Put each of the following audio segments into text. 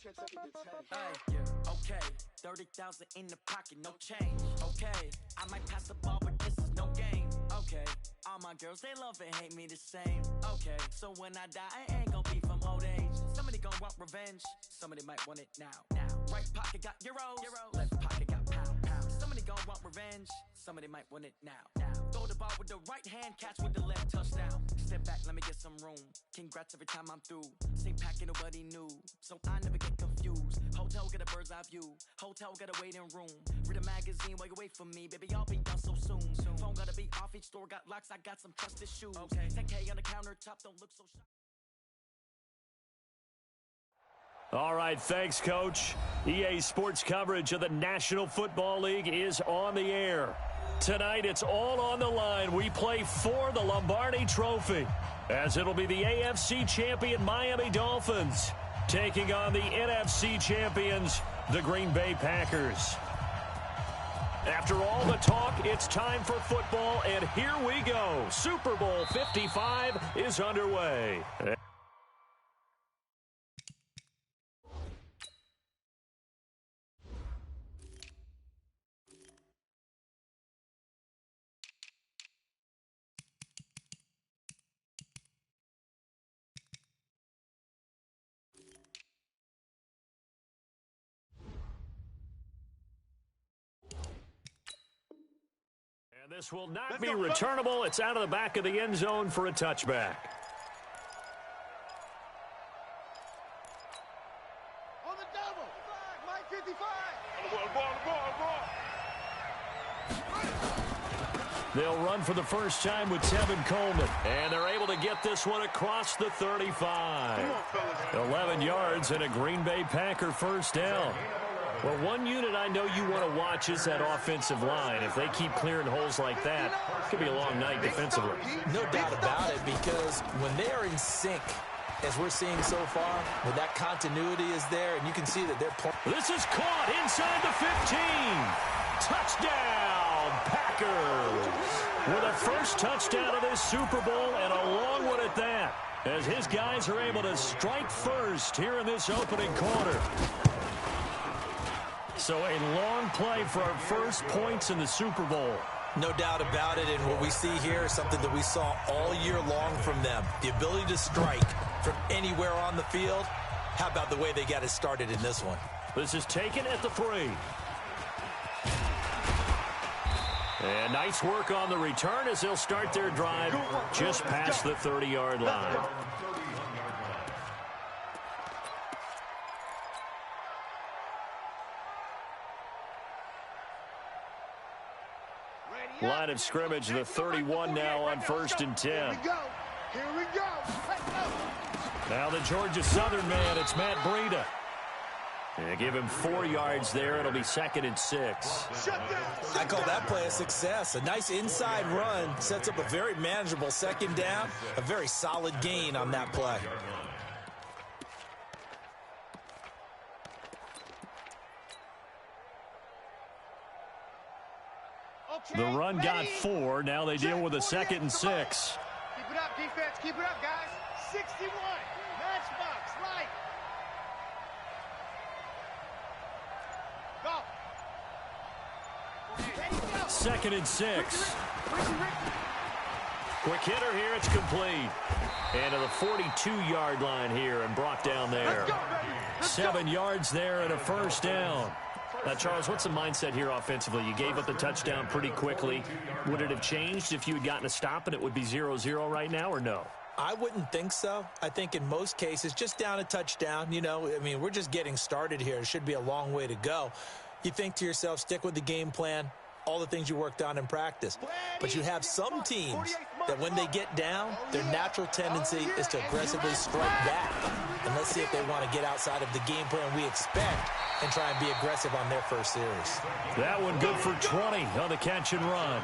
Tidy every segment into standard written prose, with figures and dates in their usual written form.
Okay, 30,000 in the pocket, no change. Okay, I might pass the ball, but this is no game. Okay, all my girls, they love and hate me the same. Okay, so when I die, I ain't gonna be from old age. Somebody gonna want revenge, somebody might want it now. Right pocket got euros, left pocket got pound. Somebody gonna want revenge, somebody might want it now. Throw the ball with the right hand, catch with the left, touchdown. Step back, let me get some room. Congrats every time I'm through. Same packet, nobody knew, so I never get confused. Hotel get a bird's eye view, hotel get a waiting room. Read a magazine while you wait for me, baby, I'll be done so soon. Phone gotta be off, each store got locks, I got some trusted shoes. 10K on the countertop, don't look so shy. All right, thanks, Coach. EA Sports coverage of the National Football League is on the air. Tonight, it's all on the line. We play for the Lombardi Trophy, as it'll be the AFC champion Miami Dolphins taking on the NFC champions, the Green Bay Packers. After all the talk, it's time for football, and here we go. Super Bowl 55 is underway. And this will not be returnable. It's out of the back of the end zone for a touchback. On the double. Mike 55. They'll run for the first time with Tevin Coleman. And they're able to get this one across the 35. 11 yards and a Green Bay Packer first down. Well, one unit I know you want to watch is that offensive line. If they keep clearing holes like that, it could be a long night defensively. No doubt about it, because when they are in sync, as we're seeing so far, when that continuity is there, and you can see that they're playing. This is caught inside the 15. Touchdown, Packers. With a first touchdown of this Super Bowl, and a long one at that, as his guys are able to strike first here in this opening quarter. So a long play for our first points in the Super Bowl. No doubt about it, and what we see here is something that we saw all year long from them. The ability to strike from anywhere on the field. How about the way they got it started in this one? This is taken at the 3. And nice work on the return as they'll start their drive just past the 30-yard line. Line of scrimmage, the 31 now on 1st and 10. Here we go. Let's go. Now the Georgia Southern man, it's Matt Breida. And give him 4 yards there. It'll be 2nd and 6. I call that play a success. A nice inside run sets up a very manageable 2nd down. A very solid gain on that play. The run got 4. Now they deal with a 2nd and 6. Keep it up, defense. Keep it up, guys. 61. Matchbox. Right. Go. 2nd and 6. Quick hitter here. It's complete. And to the 42-yard line here and brought down there. 7 yards there and a first down. Now, Charles, what's the mindset here offensively? You gave up the touchdown pretty quickly. Would it have changed if you had gotten a stop and it would be 0-0 right now, or no? I wouldn't think so. I think in most cases, just down a touchdown, you know, I mean, we're just getting started here. It should be a long way to go. You think to yourself, stick with the game plan, all the things you worked on in practice. But you have some teams that when they get down, their natural tendency is to aggressively strike back. And let's see if they want to get outside of the game plan we expect and try and be aggressive on their first series. That one good for 20 on the catch and run.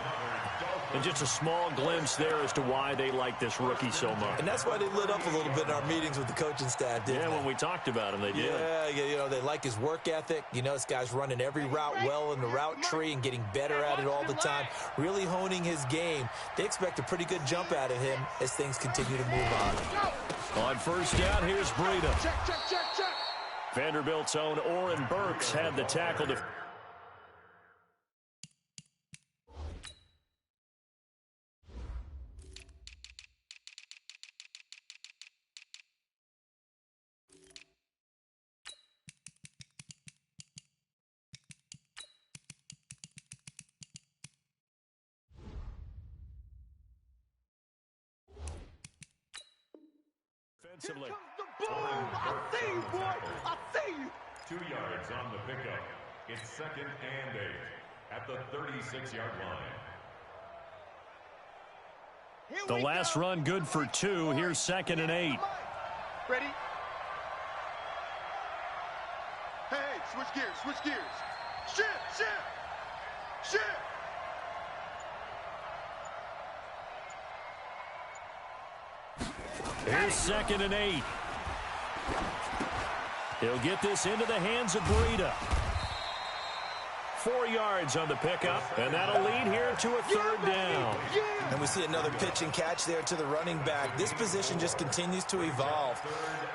And just a small glimpse there as to why they like this rookie so much. And that's why they lit up a little bit in our meetings with the coaching staff, didn't they? Yeah, when we talked about him, they did. Yeah, you know, they like his work ethic. You know, this guy's running every route well in the route tree and getting better at it all the time, really honing his game. They expect a pretty good jump out of him as things continue to move on. On first down, here's Breida. Check, check, check, check. Vanderbilt's own Oren Burks had the tackle to... Defensively. Here comes the boom! I see you, boy! I see you! 2 yards on the pickup. It's 2nd and 8 at the 36-yard line. The last run good for 2. Here's 2nd and 8. Ready? Hey, switch gears, switch gears. Shift! Here's 2nd and 8. He'll get this into the hands of Breida. 4 yards on the pickup, and that'll lead here to a 3rd down. And we see another pitch and catch there to the running back. This position just continues to evolve.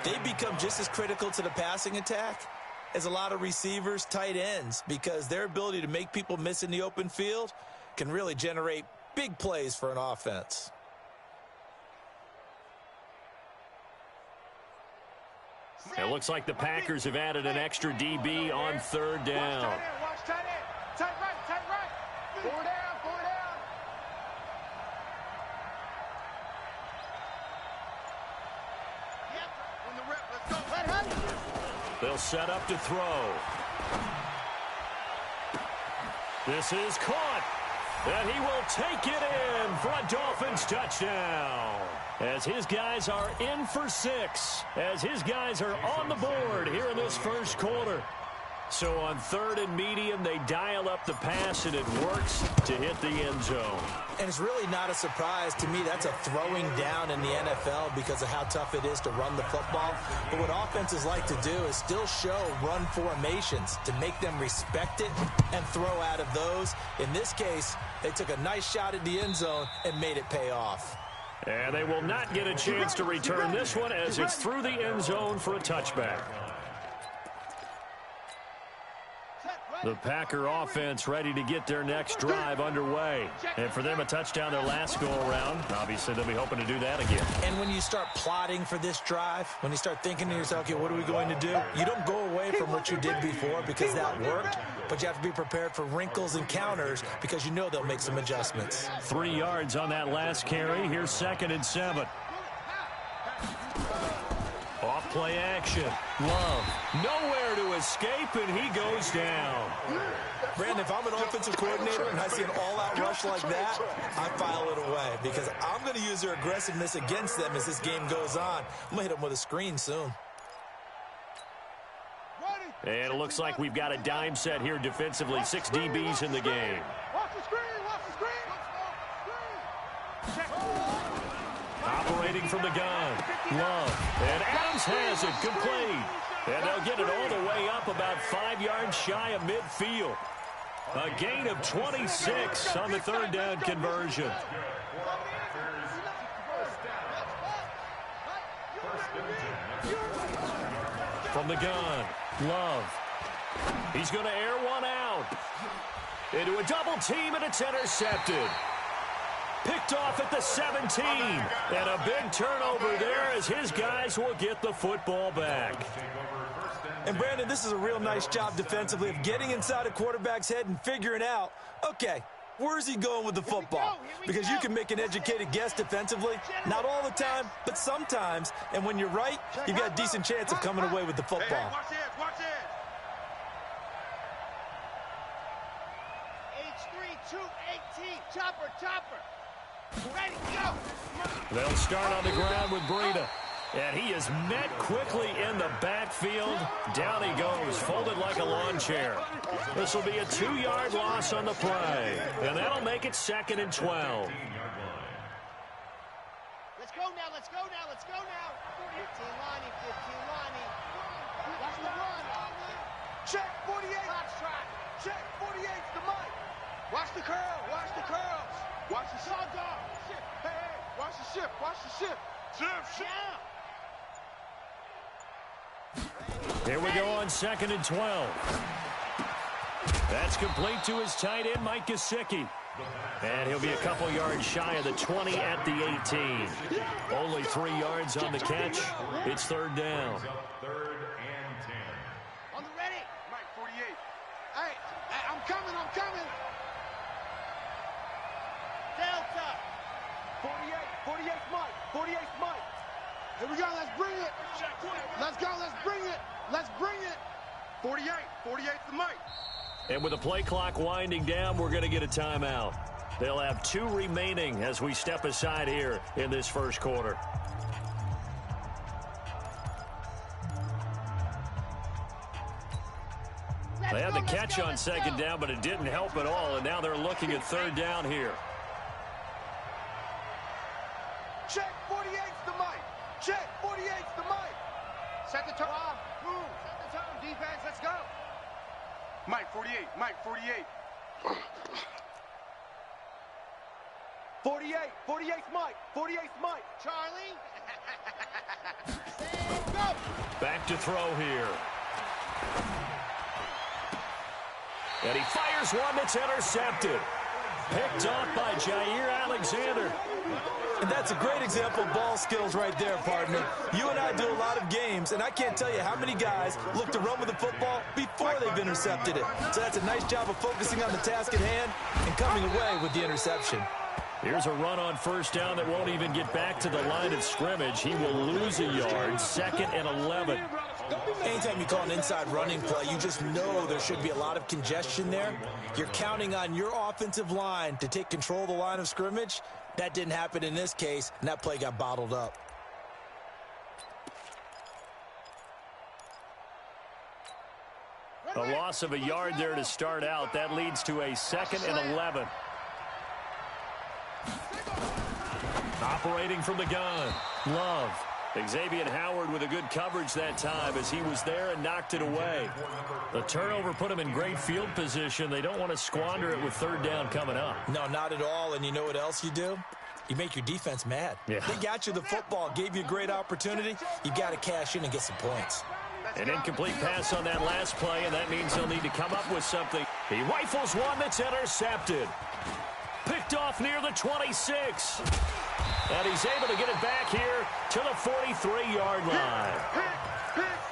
They become just as critical to the passing attack as a lot of receivers, tight ends, because their ability to make people miss in the open field can really generate big plays for an offense. It looks like the Packers have added an extra DB on 3rd down. Watch tight end. Tight right. 4 down. Yep, on the rep, let's go. They'll set up to throw. This is caught. And he will take it in for a Dolphins touchdown. As his guys are in for 6. As his guys are on the board here in this first quarter. So on 3rd and medium, they dial up the pass, and it works to hit the end zone. And it's really not a surprise to me. That's a throwing down in the NFL because of how tough it is to run the football. But what offenses like to do is still show run formations to make them respect it and throw out of those. In this case, they took a nice shot at the end zone and made it pay off. And they will not get a chance to return this one as it's through the end zone for a touchback. The Packer offense ready to get their next drive underway. And for them, a touchdown their last go-around. Obviously, they'll be hoping to do that again. And when you start plotting for this drive, when you start thinking to yourself, okay, what are we going to do? You don't go away from what you did before because that worked, but you have to be prepared for wrinkles and counters because you know they'll make some adjustments. 3 yards on that last carry. Here's 2nd and 7. Off play action. Love. Nowhere to escape, and he goes down. Brandon, if I'm an offensive coordinator and I see an all-out rush like that, I file it away because I'm going to use their aggressiveness against them as this game goes on. I'm going to hit them with a screen soon. And it looks like we've got a dime set here defensively. 6 DBs in the game. Watch the screen. Operating from the gun. Love. And Adams has it complete. And they'll get it all the way up about 5 yards shy of midfield. A gain of 26 on the 3rd down conversion. From the gun. Love. He's going to air one out. Into a double team, and it's intercepted. Picked off at the 17. And a big turnover there as his guys will get the football back. And, Brandon, this is a real nice job defensively of getting inside a quarterback's head and figuring out, okay, where's he going with the football? Because you can make an educated guess defensively. Not all the time, but sometimes. And when you're right, you've got a decent chance of coming away with the football. Watch it. H3, 218, chopper. Ready, go. They'll start on the ground with Breida. And he is met quickly in the backfield. Down he goes, folded like a lawn chair. This will be a 2-yard loss on the play. And that'll make it 2nd and 12. Let's go now. 15 Lonnie. Watch the run. Check 48. Check 48's the mic. Watch the curls. Watch the shot dog. Hey, watch the shift. Shift. Here we go on 2nd and 12. That's complete to his tight end, Mike Gesicki. And he'll be a couple yards shy of the 20 at the 18. Only 3 yards on the catch. It's 3rd down. 3rd and 10. On the ready. Mike, 48. Hey, I'm coming. Delta. 48, Mike. 48's Mike. Here we go, let's bring it. Let's go, let's bring it. Let's bring it. 48's the Mike. And with the play clock winding down, we're going to get a timeout. They'll have 2 remaining as we step aside here in this first quarter. They had the catch on 2nd down, but it didn't help at all, and now they're looking at 3rd down here. Check, 48's the Mike. Check, 48's the Mike. Set the tone. Move. Set the tone, defense. Let's go. Mike, 48. Mike, 48. 48's Mike. 48's Mike. Charlie. Go. Back to throw here. And he fires one that's intercepted. Picked off by Jair Alexander. And that's a great example of ball skills right there, partner. You and I do a lot of games, and I can't tell you how many guys look to run with the football before they've intercepted it. So that's a nice job of focusing on the task at hand and coming away with the interception. Here's a run on 1st down that won't even get back to the line of scrimmage. He will lose a yard, 2nd and 11. Anytime you call an inside running play, you just know there should be a lot of congestion there. You're counting on your offensive line to take control of the line of scrimmage. That didn't happen in this case, and that play got bottled up. A loss of a yard there to start out. That leads to a 2nd and 11. Operating from the gun. Love. Xavier Howard with a good coverage that time as he was there and knocked it away. The turnover put him in great field position. They don't want to squander it with 3rd down coming up. No, not at all. And you know what else you do? You make your defense mad. Yeah. They got you the football, gave you a great opportunity. You got to cash in and get some points. An incomplete pass on that last play, and that means they'll need to come up with something. He rifles one that's intercepted. Picked off near the 26. And he's able to get it back here to the 43-yard line.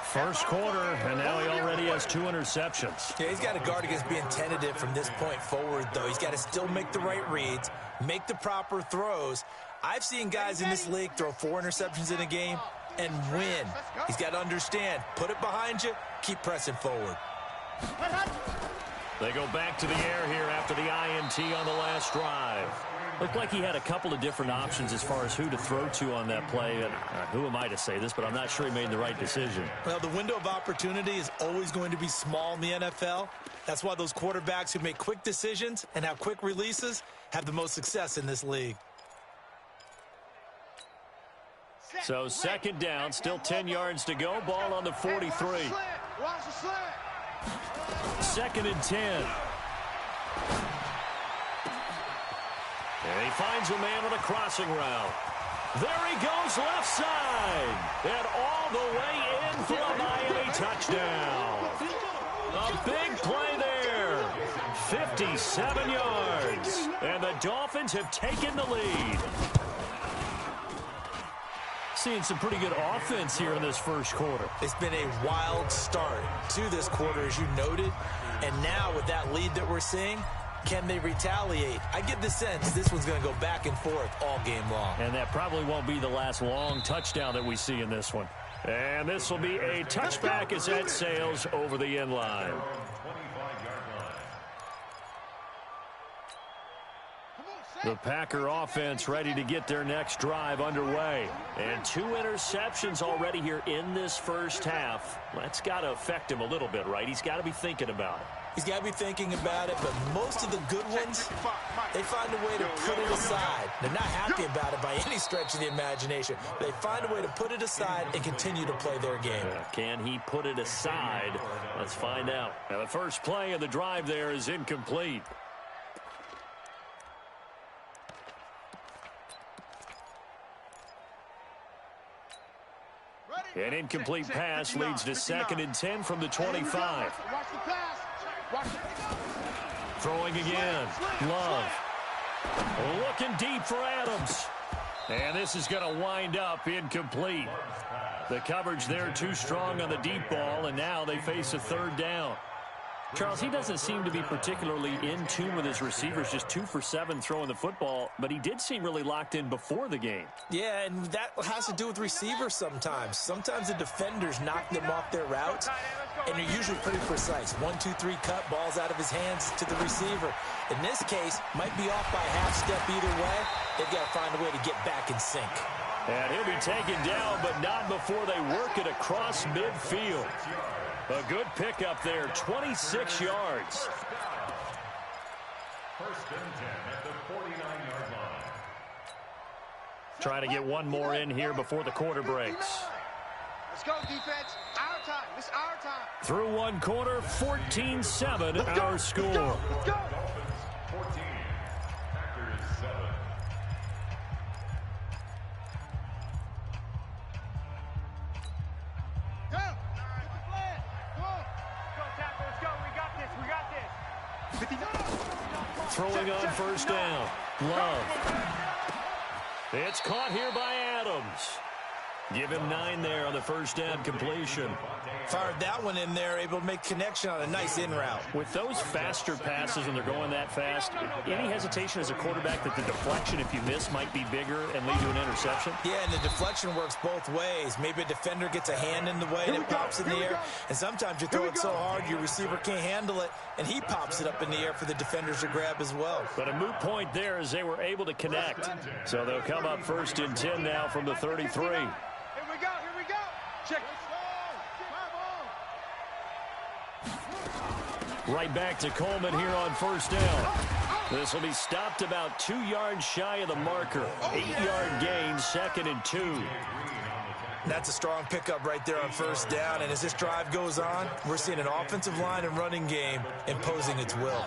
First quarter, and now he already has 2 interceptions. Yeah, he's got to guard against being tentative from this point forward, though. He's got to still make the right reads, make the proper throws. I've seen guys in this league throw 4 interceptions in a game and win. He's got to understand, put it behind you, keep pressing forward. They go back to the air here after the INT on the last drive. Looked like he had a couple of different options as far as who to throw to on that play. And who am I to say this, but I'm not sure he made the right decision. Well, the window of opportunity is always going to be small in the NFL. That's why those quarterbacks who make quick decisions and have quick releases have the most success in this league. So 2nd down, still 10 yards to go. Ball on the 43. 2nd and 10. And he finds a man on a crossing route. There he goes left side. And all the way in for a Miami touchdown. A big play there. 57 yards. And the Dolphins have taken the lead. Seeing some pretty good offense here in this first quarter. It's been a wild start to this quarter, as you noted. And now with that lead that we're seeing, can they retaliate? I get the sense this one's going to go back and forth all game long. And that probably won't be the last long touchdown that we see in this one. And this will be a touchback as that sails over the end line. The Packer offense ready to get their next drive underway. And 2 interceptions already here in this first half. That's got to affect him a little bit, right? He's got to be thinking about it. He's got to be thinking about it, but most of the good ones, they find a way to put it aside. They're not happy about it by any stretch of the imagination. They find a way to put it aside and continue to play their game. Can he put it aside? Let's find out. Now, the first play of the drive there is incomplete. Ready? An incomplete pass leads to 2nd and 10 from the 25. Watch the pass. Watch the Throwing again. Love. Looking deep for Adams. And this is going to wind up incomplete. The coverage there too strong on the deep ball, and now they face a 3rd down. Charles, he doesn't seem to be particularly in tune with his receivers, just 2 for 7 throwing the football, but he did seem really locked in before the game. Yeah, and that has to do with receivers sometimes. Sometimes the defenders knock them off their routes, and they're usually pretty precise. 1, 2, 3 cut, balls out of his hands to the receiver. In this case, might be off by a half step either way. They've got to find a way to get back in sync. And he'll be taken down, but not before they work it across midfield. A good pickup there, 26 yards. 1st and 10 at the 49-yard line. Trying to get one more in here before the quarter breaks. Let's go, defense. Our time. This is our time. Through one quarter, 14-7 our score. Let's go. Dolphins 14, Packers 7. Go. Get the flag. Go. Go, tackle. Let's go. We got this. We got this. 59. Throwing on 1st down. Love. It's caught here by Adams. Give him 9 there on the 1st down completion. Fired that one in there, able to make connection on a nice in route. With those faster passes when they're going that fast, any hesitation as a quarterback that the deflection, if you miss, might be bigger and lead to an interception? Yeah, and the deflection works both ways. Maybe a defender gets a hand in the way and it pops in the air. And sometimes you throw it so hard your receiver can't handle it, and he pops it up in the air for the defenders to grab as well. But a moot point there as they were able to connect. So they'll come up 1st and 10 now from the 33. Here we go. Check. Right back to Coleman here on 1st down. This will be stopped about 2 yards shy of the marker. 8-yard gain, 2nd and 2. That's a strong pickup right there on 1st down. And as this drive goes on, we're seeing an offensive line and running game imposing its will.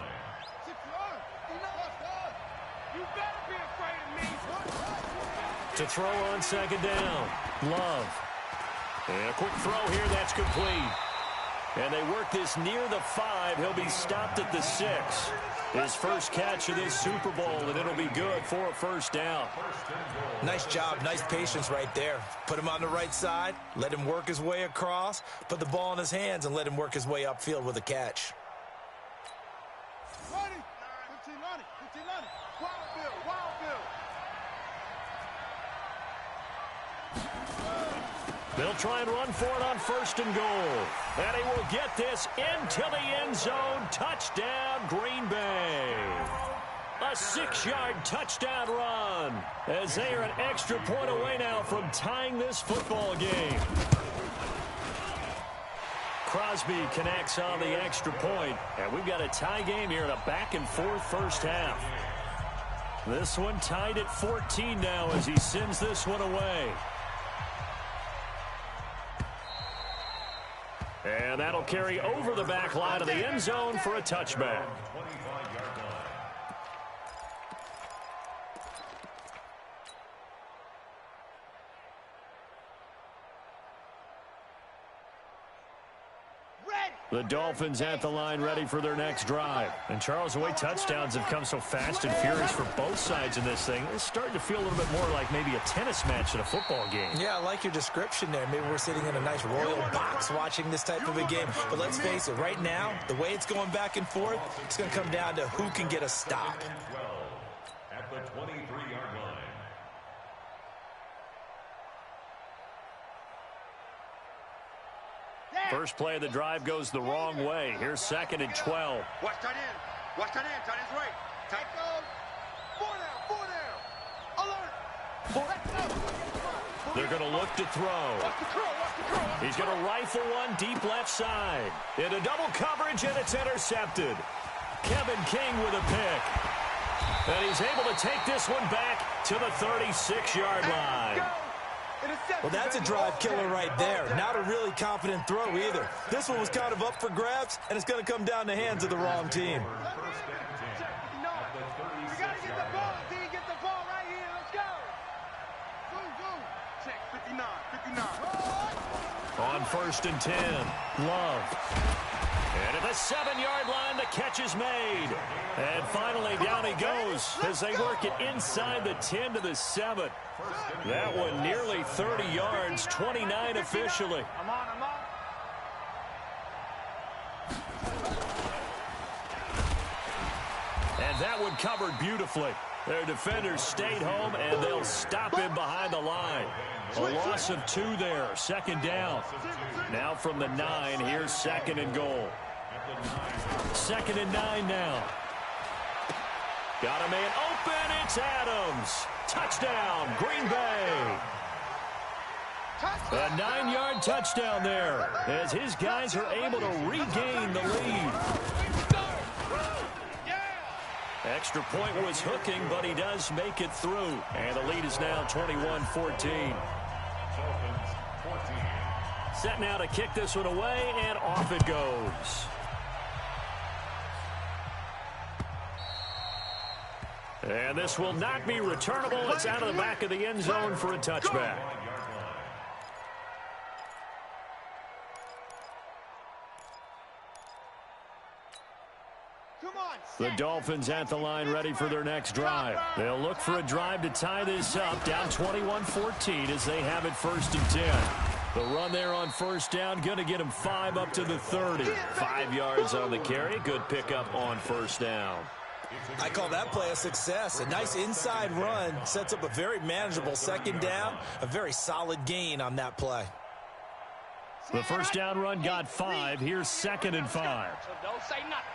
To throw on 2nd down. Love. And a quick throw here, that's complete. And they work this near the 5. He'll be stopped at the 6. His first catch of this Super Bowl, and it'll be good for a 1st down. Nice job, nice patience right there. Put him on the right side, let him work his way across, put the ball in his hands, and let him work his way upfield with a catch. 20, 15, 90, 15, 90. Wild Bill. They'll try and run for it on 1st and goal. And he will get this into the end zone. Touchdown, Green Bay. A 6-yard touchdown run as they are an extra point away now from tying this football game. Crosby connects on the extra point, and we've got a tie game here in a back-and-forth 1st half. This one tied at 14 now as he sends this one away. And that'll carry over the back line of the end zone for a touchback. The Dolphins at the line ready for their next drive. And Charles, the way touchdowns have come so fast and furious for both sides in this thing, it's starting to feel a little bit more like maybe a tennis match in a football game. Yeah, I like your description there. Maybe we're sitting in a nice royal box watching this type of a game. But let's face it, right now, the way it's going back and forth, it's going to come down to who can get a stop. 12 at the 23-yard line. First play of the drive goes the wrong way. Here's 2nd and 12. Watch tight end. Watch tight end. Tight end's right. Tight goes. 4 down. Alert. They're going to look to throw. He's going to rifle one deep left side. Into double coverage, and it's intercepted. Kevin King with a pick. And he's able to take this one back to the 36-yard line. Well, that's a drive killer right there. Not a really confident throw either. This one was kind of up for grabs, and it's going to come down the hands of the wrong team. We got to get the ball. D, get the ball right here. Let's go. Go. Check 59. 1st and 10. Love. And at the 7-yard line, the catch is made. And finally, down he goes as they work it inside the 10 to the 7. That one nearly 30 yards, 29 officially. And that one covered beautifully. Their defenders stayed home, and they'll stop him behind the line. A loss of 2 there, 2nd down. Now from the 9, here's 2nd and goal. 2nd and 9 now. Got a man open. It's Adams. Touchdown, Green Bay. A 9-yard touchdown there as his guys are able to regain the lead. Extra point was hooking, but he does make it through. And the lead is now 21-14. Set now to kick this one away, and off it goes. And this will not be returnable. It's out of the back of the end zone for a touchback. The Dolphins at the line ready for their next drive. They'll look for a drive to tie this up, down 21-14 as they have it 1st and 10. The run there on 1st down, going to get him 5 up to the 30. 5 yards on the carry. Good pickup on 1st down. I call that play a success. A nice inside run sets up a very manageable 2nd down. A very solid gain on that play. The 1st down run got 5. Here's 2nd and 5. Don't say nothing.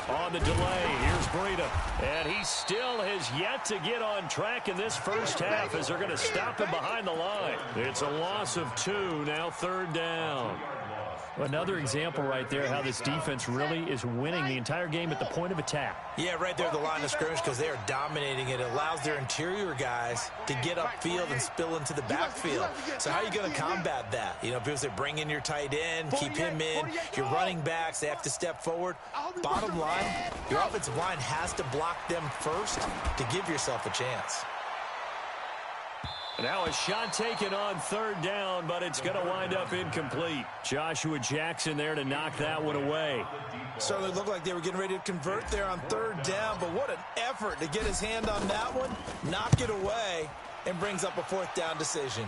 On the delay, here's Breida. And he still has yet to get on track in this first half as they're going to stop him behind the line. It's a loss of 2, now 3rd down. Another example right there how this defense really is winning the entire game at the point of attack. Yeah, right there at the line of scrimmage because they are dominating it. It allows their interior guys to get upfield and spill into the backfield. So how are you going to combat that? You know, because they bring in your tight end, keep him in. Your running backs, they have to step forward. Bottom line, your offensive line has to block them first to give yourself a chance. Now a shot taken on 3rd down, but it's going to wind up incomplete. Joshua Jackson there to knock that one away. Certainly looked like they were getting ready to convert there on 3rd down, but what an effort to get his hand on that one, knock it away, and brings up a 4th down decision.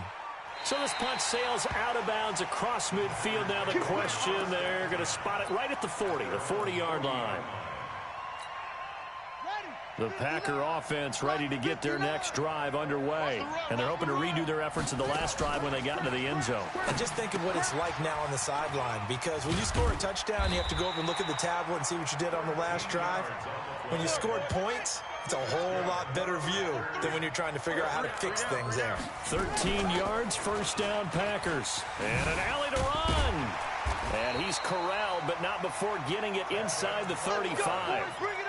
So this punt sails out of bounds across midfield. Now the question, they're going to spot it right at the 40, the 40-yard line. The Packer offense ready to get their next drive underway. And they're hoping to redo their efforts in the last drive when they got into the end zone. And just think of what it's like now on the sideline, because when you score a touchdown, you have to go over and look at the tablet and see what you did on the last drive. When you scored points, it's a whole lot better view than when you're trying to figure out how to fix things there. 13 yards, 1st down Packers. And an alley to run. And he's corralled, but not before getting it inside the 35.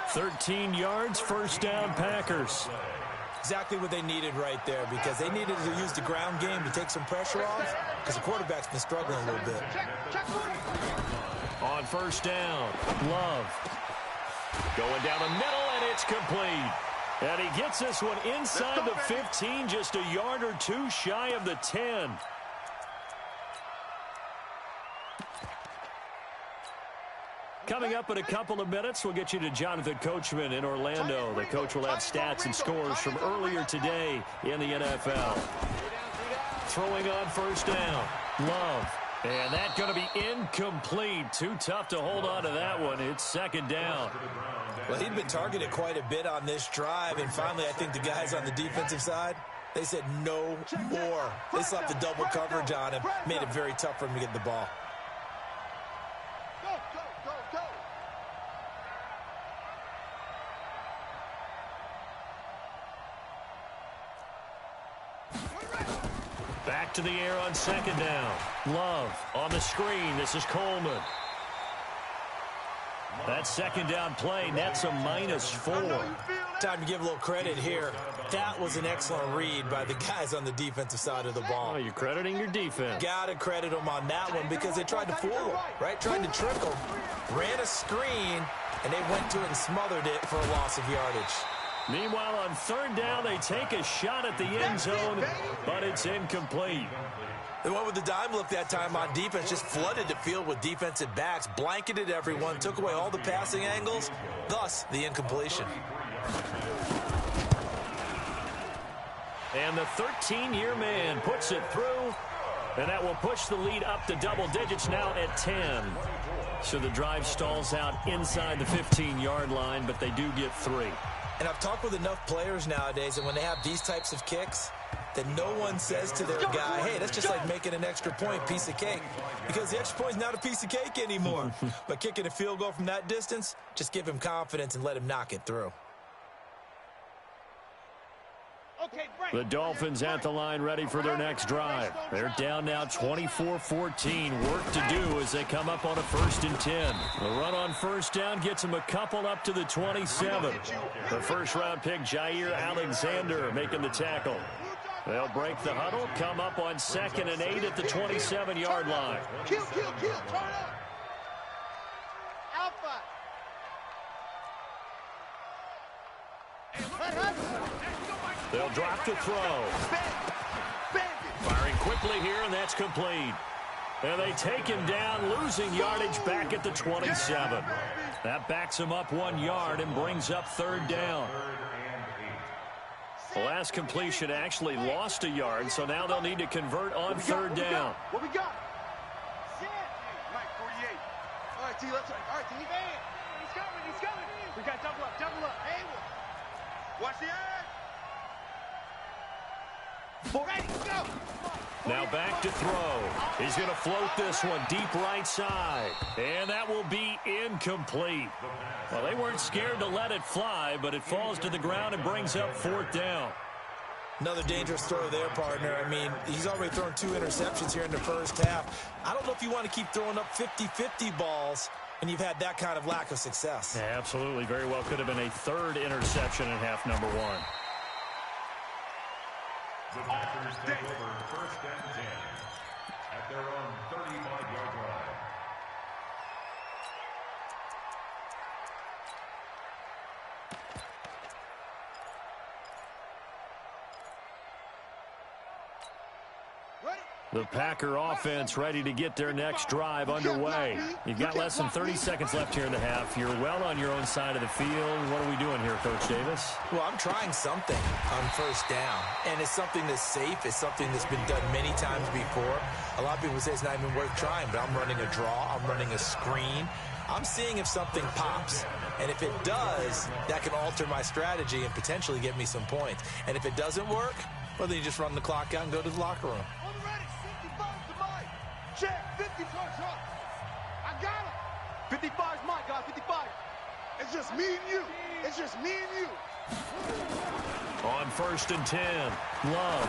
13 yards, 1st down Packers. Exactly what they needed right there, because they needed to use the ground game to take some pressure off, because the quarterback's been struggling a little bit. On 1st down, Love. Going down the middle, and it's complete. And he gets this one inside the 15, just a yard or 2 shy of the 10. Coming up in a couple of minutes, we'll get you to Jonathan Coachman in Orlando. The coach will have stats and scores from earlier today in the NFL. Throwing on 1st down, Love. And that's going to be incomplete. Too tough to hold on to that one. It's 2nd down. Well, he'd been targeted quite a bit on this drive, and finally I think the guys on the defensive side, they said no more. They slapped the double coverage on him, made it very tough for him to get the ball. Back to the air on 2nd down. Love on the screen. This is Coleman. That 2nd down play nets a -4. Time to give a little credit here. That was an excellent read by the guys on the defensive side of the ball. Oh, you're crediting your defense. Got to credit them on that one because they tried to fool them, right? Tried to trick them. Ran a screen, and they went to it and smothered it for a loss of yardage. Meanwhile, on third down, they take a shot at the end zone, but it's incomplete. They went with the dime look that time on defense, just flooded the field with defensive backs, blanketed everyone, took away all the passing angles, thus the incompletion. And the 13-year man puts it through, and that will push the lead up to double digits now at 10. So the drive stalls out inside the 15-yard line, but they do get 3. And I've talked with enough players nowadays, and when they have these types of kicks, that no one says to their guy, hey, that's just like making an extra point, piece of cake. Because the extra point is not a piece of cake anymore. But kicking a field goal from that distance, just give him confidence and let him knock it through. The Dolphins at the line ready for their next drive. They're down now 24-14. Work to do as they come up on a 1st and 10. The run on first down gets them a couple up to the 27. The first-round pick, Jair Alexander, making the tackle. They'll break the huddle, come up on 2nd and 8 at the 27-yard line. Kill, turn up. Alpha. They'll drop to throw. Firing quickly here, and that's complete. And they take him down, losing yardage back at the 27. That backs him up 1 yard and brings up 3rd down. The last completion actually lost a yard, so now they'll need to convert on 3rd down. What we got? Mike, 48. All right, T, let's try. All right, T. He's coming. We got double up. Hey, watch the edge. Ready, go. Now back to throw. He's going to float this one deep right side. And that will be incomplete. Well, they weren't scared to let it fly, but it falls to the ground and brings up 4th down. Another dangerous throw there, partner. I mean, he's already thrown 2 interceptions here in the first half. I don't know if you want to keep throwing up 50-50 balls and you've had that kind of lack of success. Yeah, absolutely. Very well could have been a 3rd interception in half number 1. The Packers take over 1st and 10 at their own 35-yard line. The Packer offense ready to get their next drive underway. You've got less than 30 seconds left here in the half. You're well on your own side of the field. What are we doing here, Coach Davis? Well, I'm trying something on 1st down, and it's something that's safe. It's something that's been done many times before. A lot of people say it's not even worth trying, but I'm running a draw. I'm running a screen. I'm seeing if something pops, and if it does, that can alter my strategy and potentially get me some points. And if it doesn't work, well, then you just run the clock out and go to the locker room. Check, 55 up. I got him. 55's mine, guys, 55. It's just me and you. It's just me and you. On 1st and 10, Love.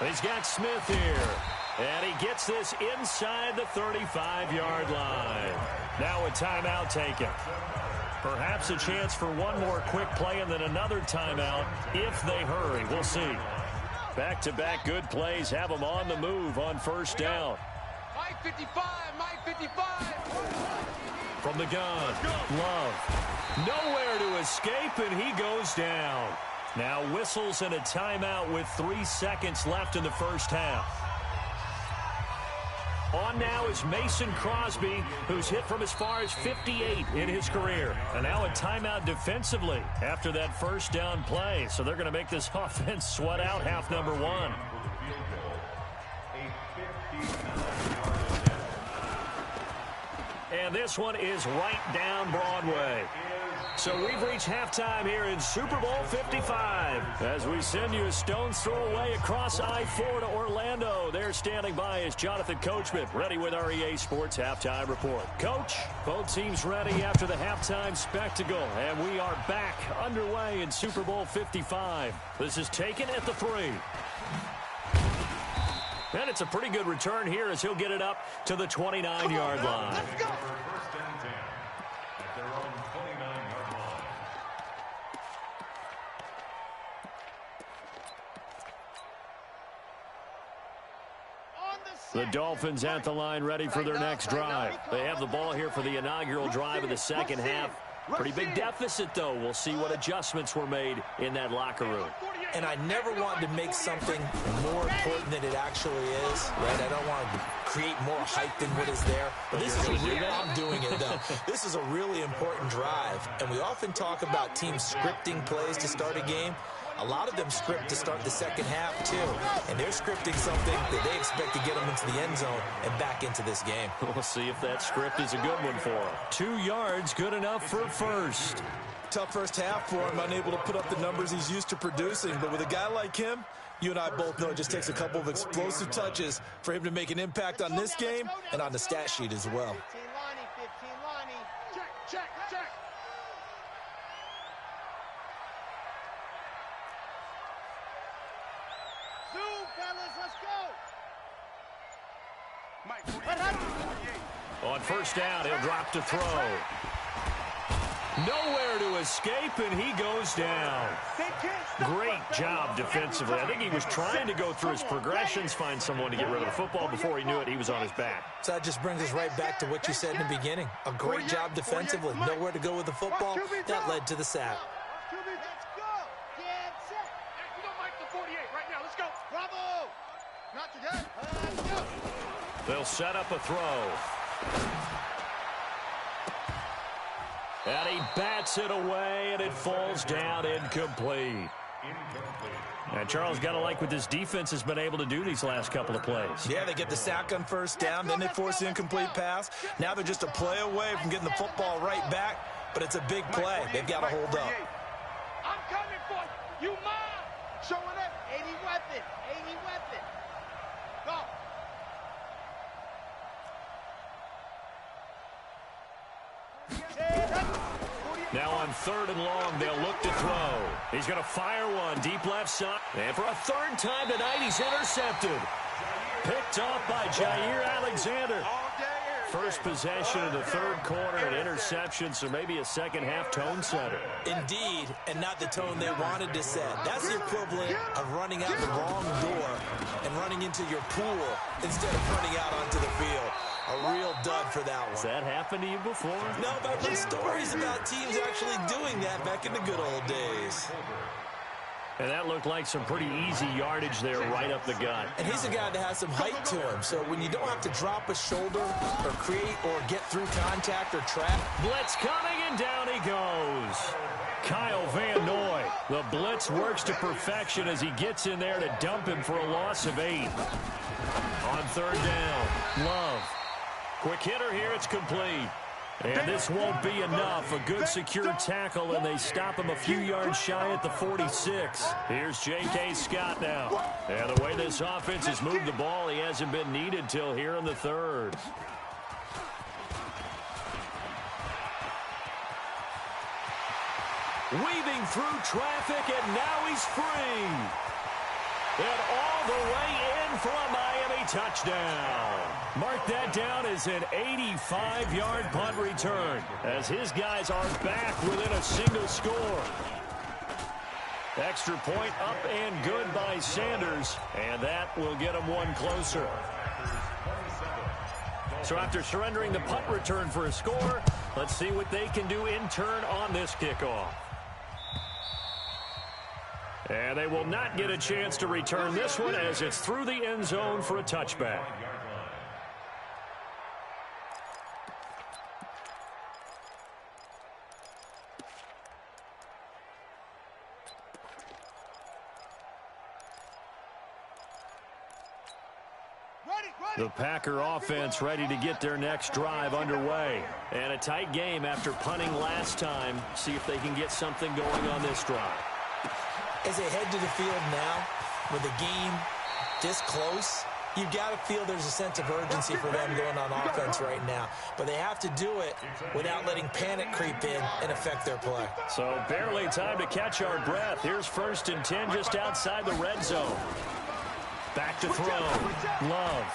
He's got Smith here. And he gets this inside the 35-yard line. Now a timeout taken. Perhaps a chance for one more quick play and then another timeout if they hurry. We'll see. Back-to-back good plays have them on the move on 1st down. Mike 55, Mike 55. From the gun, Love. Nowhere to escape, and he goes down. Now whistles and a timeout with 3 seconds left in the first half. On now is Mason Crosby, who's hit from as far as 58 in his career. And now a timeout defensively after that 1st down play. So they're going to make this offense sweat out half number 1. And this one is right down Broadway. So we've reached halftime here in Super Bowl 55. As we send you a stone's throw away across I-4 to Orlando. There standing by is Jonathan Coachman, ready with our EA Sports Halftime Report. Coach, both teams ready after the halftime spectacle. And we are back underway in Super Bowl 55. This is taken at the 3. And it's a pretty good return here as he'll get it up to the 29-yard line. Let's go. The Dolphins at the line ready for their next drive. They have the ball here for the inaugural drive of the second half. Pretty big deficit, though. We'll see what adjustments were made in that locker room. And I never want to make something more important than it actually is, right? I don't want to create more hype than what is there. But this is I'm doing it, though. This is a really important drive. And we often talk about teams scripting plays to start a game. A lot of them script to start the second half, too. And they're scripting something that they expect to get them into the end zone and back into this game. We'll see if that script is a good one for them. 2 yards, good enough for first. Tough first half for him, unable to put up the numbers he's used to producing. But with a guy like him, you and I both know it just takes a couple of explosive touches for him to make an impact on this game and on the stat sheet as well. 15 Lonnie. Check. Zoom, fellas, let's go. On first down, he'll drop to throw. Nowhere to escape, and he goes down. Great job defensively. I think he was trying to go through his progressions, find someone to get rid of the football. Before he knew it, he was on his back. So that just brings us right back to what you said in the beginning. A great job defensively. Nowhere to go with the football. That led to the sack. Let's go. Get set. You don't like the 48 right now. Let's go. Bravo. Not today. Let's go. They'll set up a throw. And he bats it away, and it falls down incomplete. And Charles, got to like what this defense has been able to do these last couple of plays. Yeah, they get the sack on first down, then they force the incomplete pass. Now they're just a play away from getting the football right back, but it's a big play. They've got to hold up. I'm coming for you, mom. Showing up. 80 weapon. Go. Now on third and long, they'll look to throw. He's going to fire one deep left side. And for a third time tonight, he's intercepted. Picked off by Jair Alexander. First possession of the third quarter, an interception, so maybe a second-half tone setter. Indeed, and not the tone they wanted to set. That's the equivalent of running out the wrong door and running into your pool instead of running out onto the field. A real dud for that one. Has that happened to you before? No, but I've read stories about teams actually doing that back in the good old days. And that looked like some pretty easy yardage there right up the gut. And he's a guy that has some height to him. So when you don't have to drop a shoulder or create or get through contact or trap. Blitz coming, and down he goes. Kyle Van Noy. The blitz works to perfection as he gets in there to dump him for a loss of 8. On third down, Love. Quick hitter here, it's complete. And this won't be enough. A good secure tackle, and they stop him a few yards shy at the 46. Here's J.K. Scott now. And the way this offense has moved the ball, he hasn't been needed till here in the third. Weaving through traffic, and now he's free. And all the way in for a Miami touchdown. Mark that down as an 85-yard punt return as his guys are back within a single score. Extra point up and good by Sanders, and that will get him one closer. So after surrendering the punt return for a score, let's see what they can do in turn on this kickoff. And they will not get a chance to return this one as it's through the end zone for a touchback. The Packer offense ready to get their next drive underway. And a tight game after punting last time. See if they can get something going on this drive. As they head to the field now, with the game this close, you've got to feel there's a sense of urgency for them going on offense right now. But they have to do it without letting panic creep in and affect their play. So barely time to catch our breath. Here's 1st and 10 just outside the red zone. Back to throw. Love.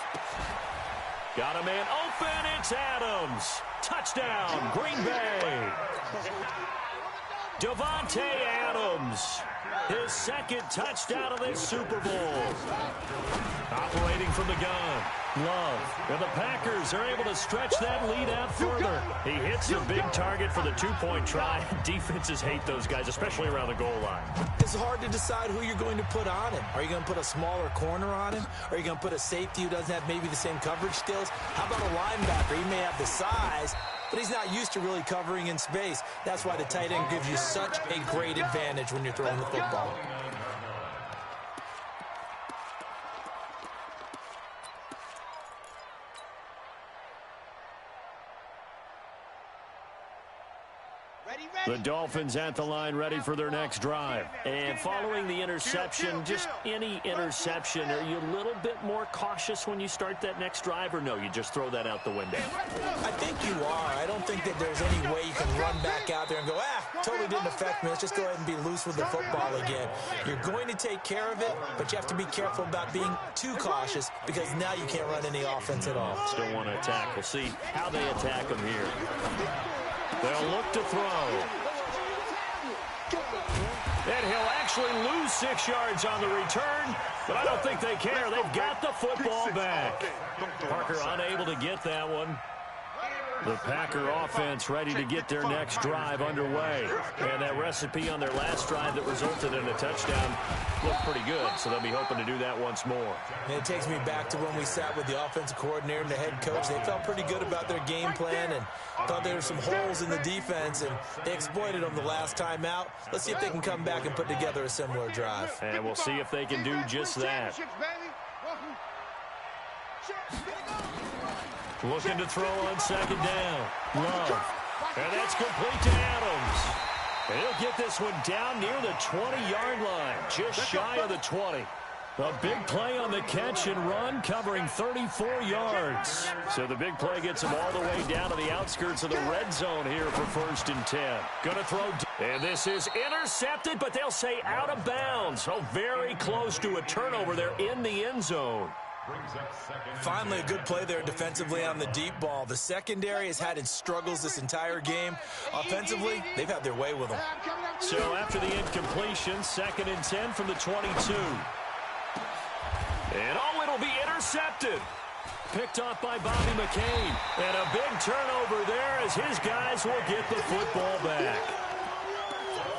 Got a man open. It's Adams. Touchdown, Green Bay. Devontae Adams His second touchdown of this Super Bowl. Operating from the gun, Love. And the Packers are able to stretch that lead out further. He hits the big target for the two-point try. Defenses hate those guys, especially around the goal line. It's hard to decide who you're going to put on him. Are you going to put a smaller corner on him? Or are you going to put a safety who doesn't have maybe the same coverage skills? How about a linebacker? He may have the size, but he's not used to really covering in space. That's why the tight end gives you such a great advantage when you're throwing the football. The Dolphins at the line, ready for their next drive. And following the interception, just any interception, are you a little bit more cautious when you start that next drive, or no, you just throw that out the window? I think you are. I don't think that there's any way you can run back out there and go, totally didn't affect me. Let's just go ahead and be loose with the football again. You're going to take care of it, but you have to be careful about being too cautious because now you can't run any offense at all. Still want to attack. We'll see how they attack them here. They'll look to throw. And he'll actually lose 6 yards on the return, but I don't think they care. They've got the football back. Parker unable to get that one. The Packer offense ready to get their next drive underway. And that recipe on their last drive that resulted in a touchdown looked pretty good, so they'll be hoping to do that once more. And it takes me back to when we sat with the offensive coordinator and the head coach. They felt pretty good about their game plan and thought there were some holes in the defense, and they exploited them the last time out. Let's see if they can come back and put together a similar drive. And we'll see if they can do just that. Looking to throw on second down. Love. And that's complete to Adams. And he'll get this one down near the 20-yard line, just shy of the 20. A big play on the catch and run, covering 34 yards. So the big play gets him all the way down to the outskirts of the red zone here for 1st and 10. Gonna throw, and this is intercepted, but they'll say out of bounds. So very close to a turnover there in the end zone. Finally, a good play there defensively on the deep ball. The secondary has had its struggles this entire game. Offensively, they've had their way with them. So after the incompletion, 2nd and 10 from the 22. And it'll be intercepted. Picked off by Bobby McCain. And a big turnover there as his guys will get the football back.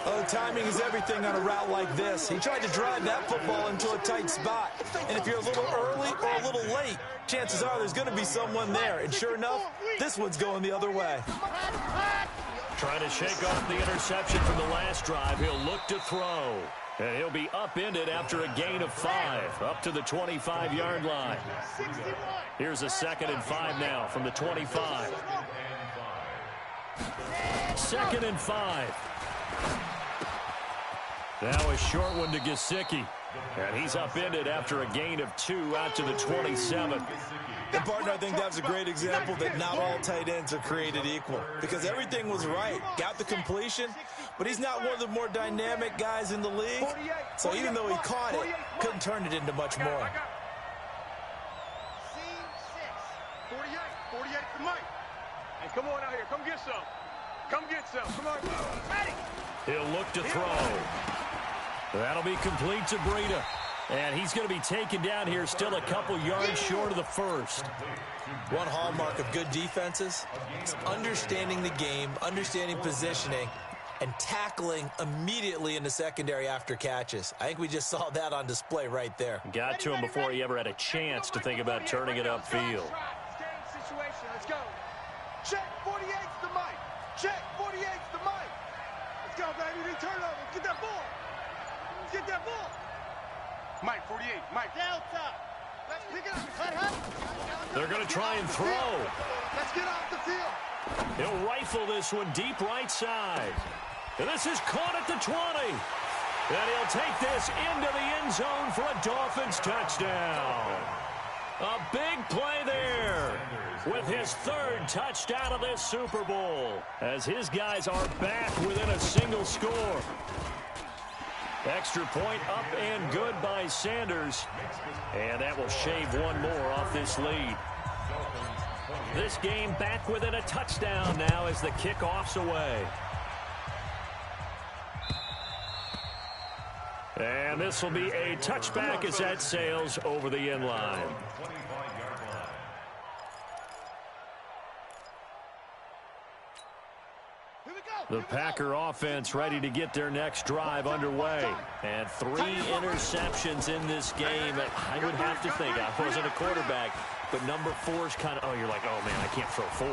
Oh, timing is everything on a route like this. He tried to drive that football into a tight spot. And if you're a little early or a little late, chances are there's going to be someone there. And sure enough, this one's going the other way. Trying to shake off the interception from the last drive. He'll look to throw. And he'll be upended after a gain of 5, up to the 25-yard line. Here's a 2nd and 5 now from the 25. 2nd and 5. Now a short one to Gesicki. And he's upended after a gain of 2 out to the 27. And, partner, I think that's a great example that not all tight ends are created equal. Because everything was right. Got the completion, but he's not one of the more dynamic guys in the league. So even though he caught it, couldn't turn it into much more. 48 for Mike. Hey, come on out here. Come get some. Come get some. Come on. He'll look to throw. That'll be complete to Breida. And he's going to be taken down here still a couple yards short of the first. One hallmark of good defenses is understanding the game, understanding positioning, and tackling immediately in the secondary after catches. I think we just saw that on display right there. Got to him before he ever had a chance to think about turning it upfield. Situation. Let's go. Check 48's the Mike. Check 48's the Mike. Let's go, baby. Big turnover. Get that ball. Get that ball. Mike, 48. Mike. Delta. Let's pick it up. They're going to try and throw. Let's get off the field. He'll rifle this one deep right side. And this is caught at the 20. And he'll take this into the end zone for a Dolphins touchdown. A big play there with his 3rd touchdown of this Super Bowl as his guys are back within a single score. Extra point up and good by Sanders. And that will shave one more off this lead. This game back within a touchdown now as the kickoff's away. And this will be a touchback as that sails over the end line. The Packer offense ready to get their next drive underway. And 3 interceptions in this game. I would have to think, I wasn't a quarterback, but number 4 is kind of, you're like, oh, man, I can't throw 4.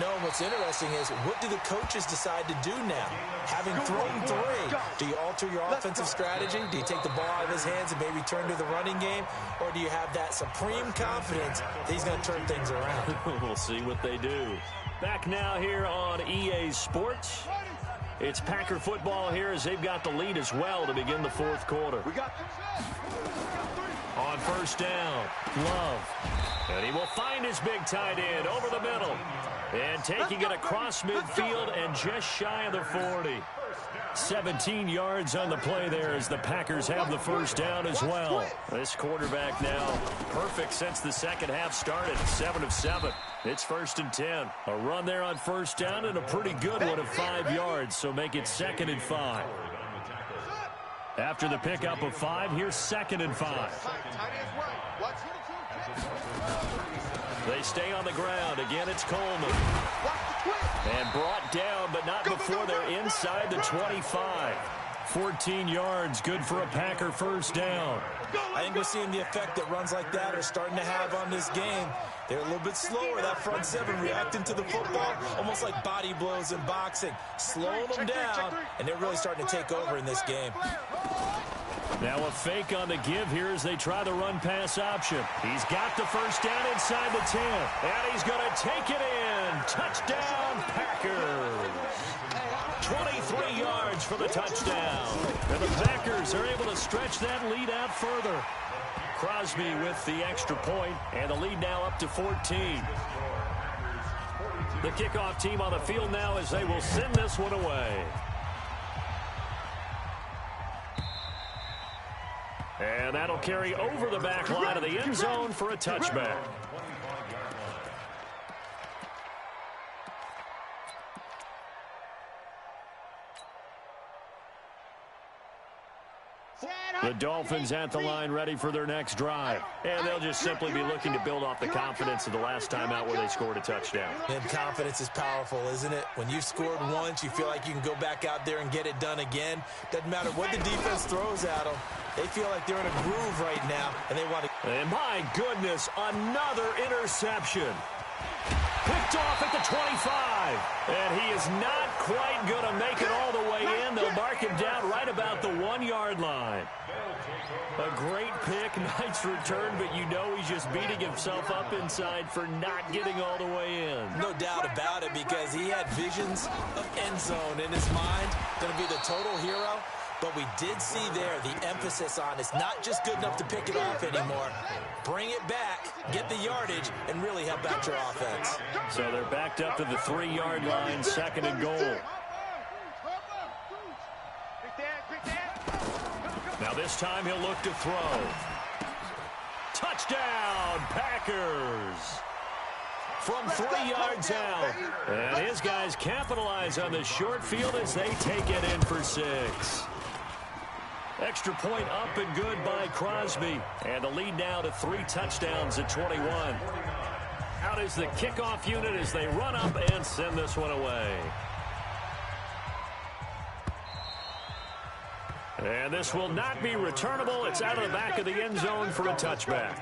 No, what's interesting is, what do the coaches decide to do now? Having thrown 3, do you alter your offensive strategy? Do you take the ball out of his hands and maybe turn to the running game? Or do you have that supreme confidence that he's going to turn things around? We'll see what they do. Back now here on EA Sports. It's Packer football here as they've got the lead as well to begin the 4th quarter. On first down, Love. And he will find his big tight end over the middle. And taking it across midfield and just shy of the 40. 17 yards on the play there as the Packers have the first down as well. This quarterback now perfect since the second half started. 7 of 7. It's 1st and 10. A run there on first down and a pretty good one of 5 yards. So make it 2nd and 5. After the pickup of 5, here's 2nd and 5. They stay on the ground. Again, it's Coleman. And brought down, but not before they're inside the 25. 14 yards, good for a Packer first down. I think we're seeing the effect that runs like that are starting to have on this game. They're a little bit slower, that front 7, reacting to the football, almost like body blows in boxing, slowing them down, and they're really starting to take over in this game. Now a fake on the give here as they try the run-pass option. He's got the first down inside the 10, and he's going to take it in. Touchdown, Packers. 23 yards for the touchdown. And the Packers are able to stretch that lead out further. Crosby with the extra point, and the lead now up to 14. The kickoff team on the field now as they will send this one away. And that'll carry over the back line of the end zone for a touchback. The Dolphins at the line ready for their next drive. And they'll just simply be looking to build off the confidence of the last time out where they scored a touchdown. And confidence is powerful, isn't it? When you've scored once, you feel like you can go back out there and get it done again. Doesn't matter what the defense throws at them. They feel like they're in a groove right now, and they want to... And my goodness, another interception. Picked off at the 25. And he is not quite going to make it all the way in. They'll mark him down right about the 1-yard line. A great pick, nice return, but you know he's just beating himself up inside for not getting all the way in. No doubt about it, because he had visions of end zone in his mind. Going to be the total hero. But we did see there the emphasis on it's not just good enough to pick it off anymore. Bring it back, get the yardage, and really help out your offense. So they're backed up to the 3-yard line, 2nd and goal. Now this time he'll look to throw. Touchdown, Packers! From 3 yards out. And his guys capitalize on the short field as they take it in for 6. Extra point up and good by Crosby. And the lead now to 3 touchdowns at 21. Out is the kickoff unit as they run up and send this one away. And this will not be returnable. It's out of the back of the end zone for a touchback.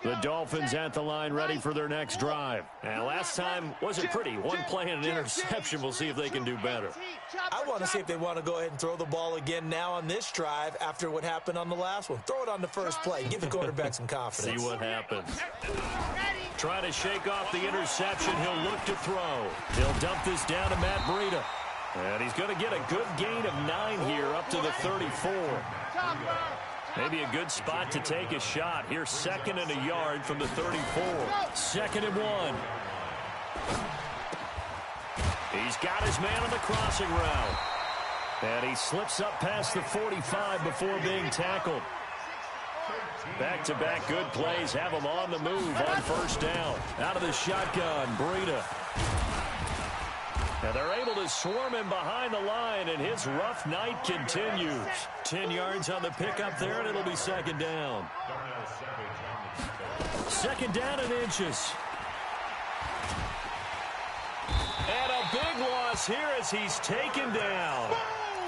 The Dolphins at the line ready for their next drive. And last time wasn't pretty. One play and an interception. We'll see if they can do better. I want to see if they want to go ahead and throw the ball again now on this drive after what happened on the last one. Throw it on the first play. Give the quarterback some confidence. See what happens. Trying to shake off the interception. He'll look to throw. He'll dump this down to Matt Breida. And he's going to get a good gain of 9 here up to the 34. Maybe a good spot to take a shot. Here's 2nd and a yard from the 34. 2nd and 1. He's got his man on the crossing route. And he slips up past the 45 before being tackled. Back-to-back good plays have him on the move on first down. Out of the shotgun, Breida. And they're able to swarm him behind the line, and his rough night continues. 10 yards on the pickup there, and it'll be second down. Second down and inches. And a big loss here as he's taken down.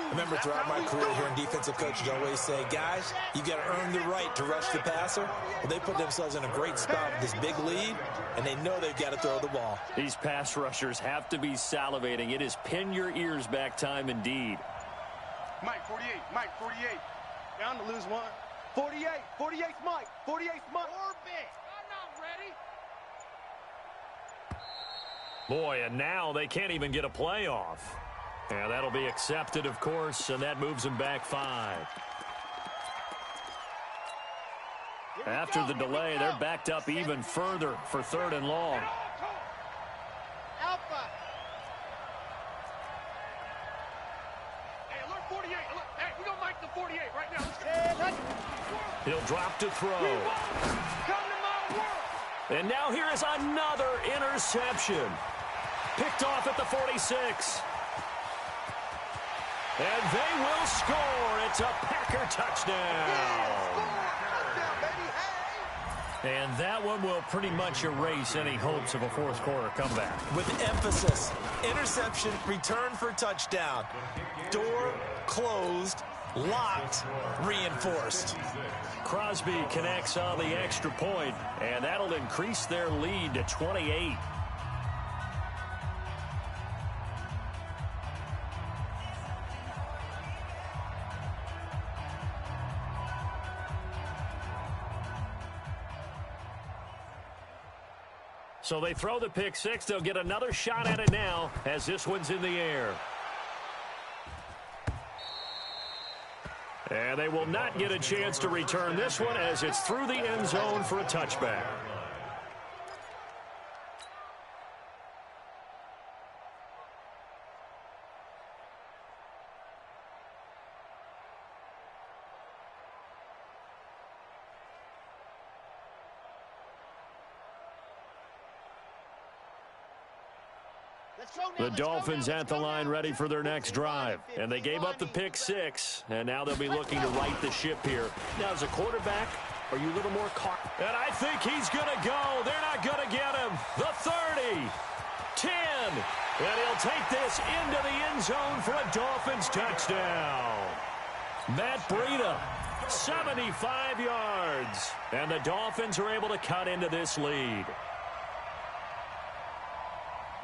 I remember throughout my career here in defensive coaches always say, guys, you got to earn the right to rush the passer. Well, they put themselves in a great spot with this big lead, and they know they've got to throw the ball. These pass rushers have to be salivating. It is pin your ears back time indeed. Mike, 48. Mike, 48. Down to lose one. 48. 48's Mike. 48's Mike. Orbit. I'm not ready. Boy, and now they can't even get a play off. Yeah, that'll be accepted, of course, and that moves them back 5. After the delay, they're backed up even further for 3rd and long. Alpha. Hey, alert 48. Alert. Hey, we're going to Mike the 48 right now. He'll drop to throw. Come to my world. And now here is another interception. Picked off at the 46. And they will score. It's a Packer touchdown. And that one will pretty much erase any hopes of a fourth quarter comeback. With emphasis, interception, return for touchdown. Door closed, locked, reinforced. Crosby connects on the extra point, and that'll increase their lead to 28. So they throw the pick six. They'll get another shot at it now as this one's in the air. And they will not get a chance to return this one as it's through the end zone for a touchback. The Dolphins at the line ready for their next drive. And they gave up the pick six, and now they'll be looking to right the ship here. Now, as a quarterback, are you a little more caught? And I think he's going to go. They're not going to get him. The 30, 10, and he'll take this into the end zone for a Dolphins touchdown. Matt Breida, 75 yards. And the Dolphins are able to cut into this lead.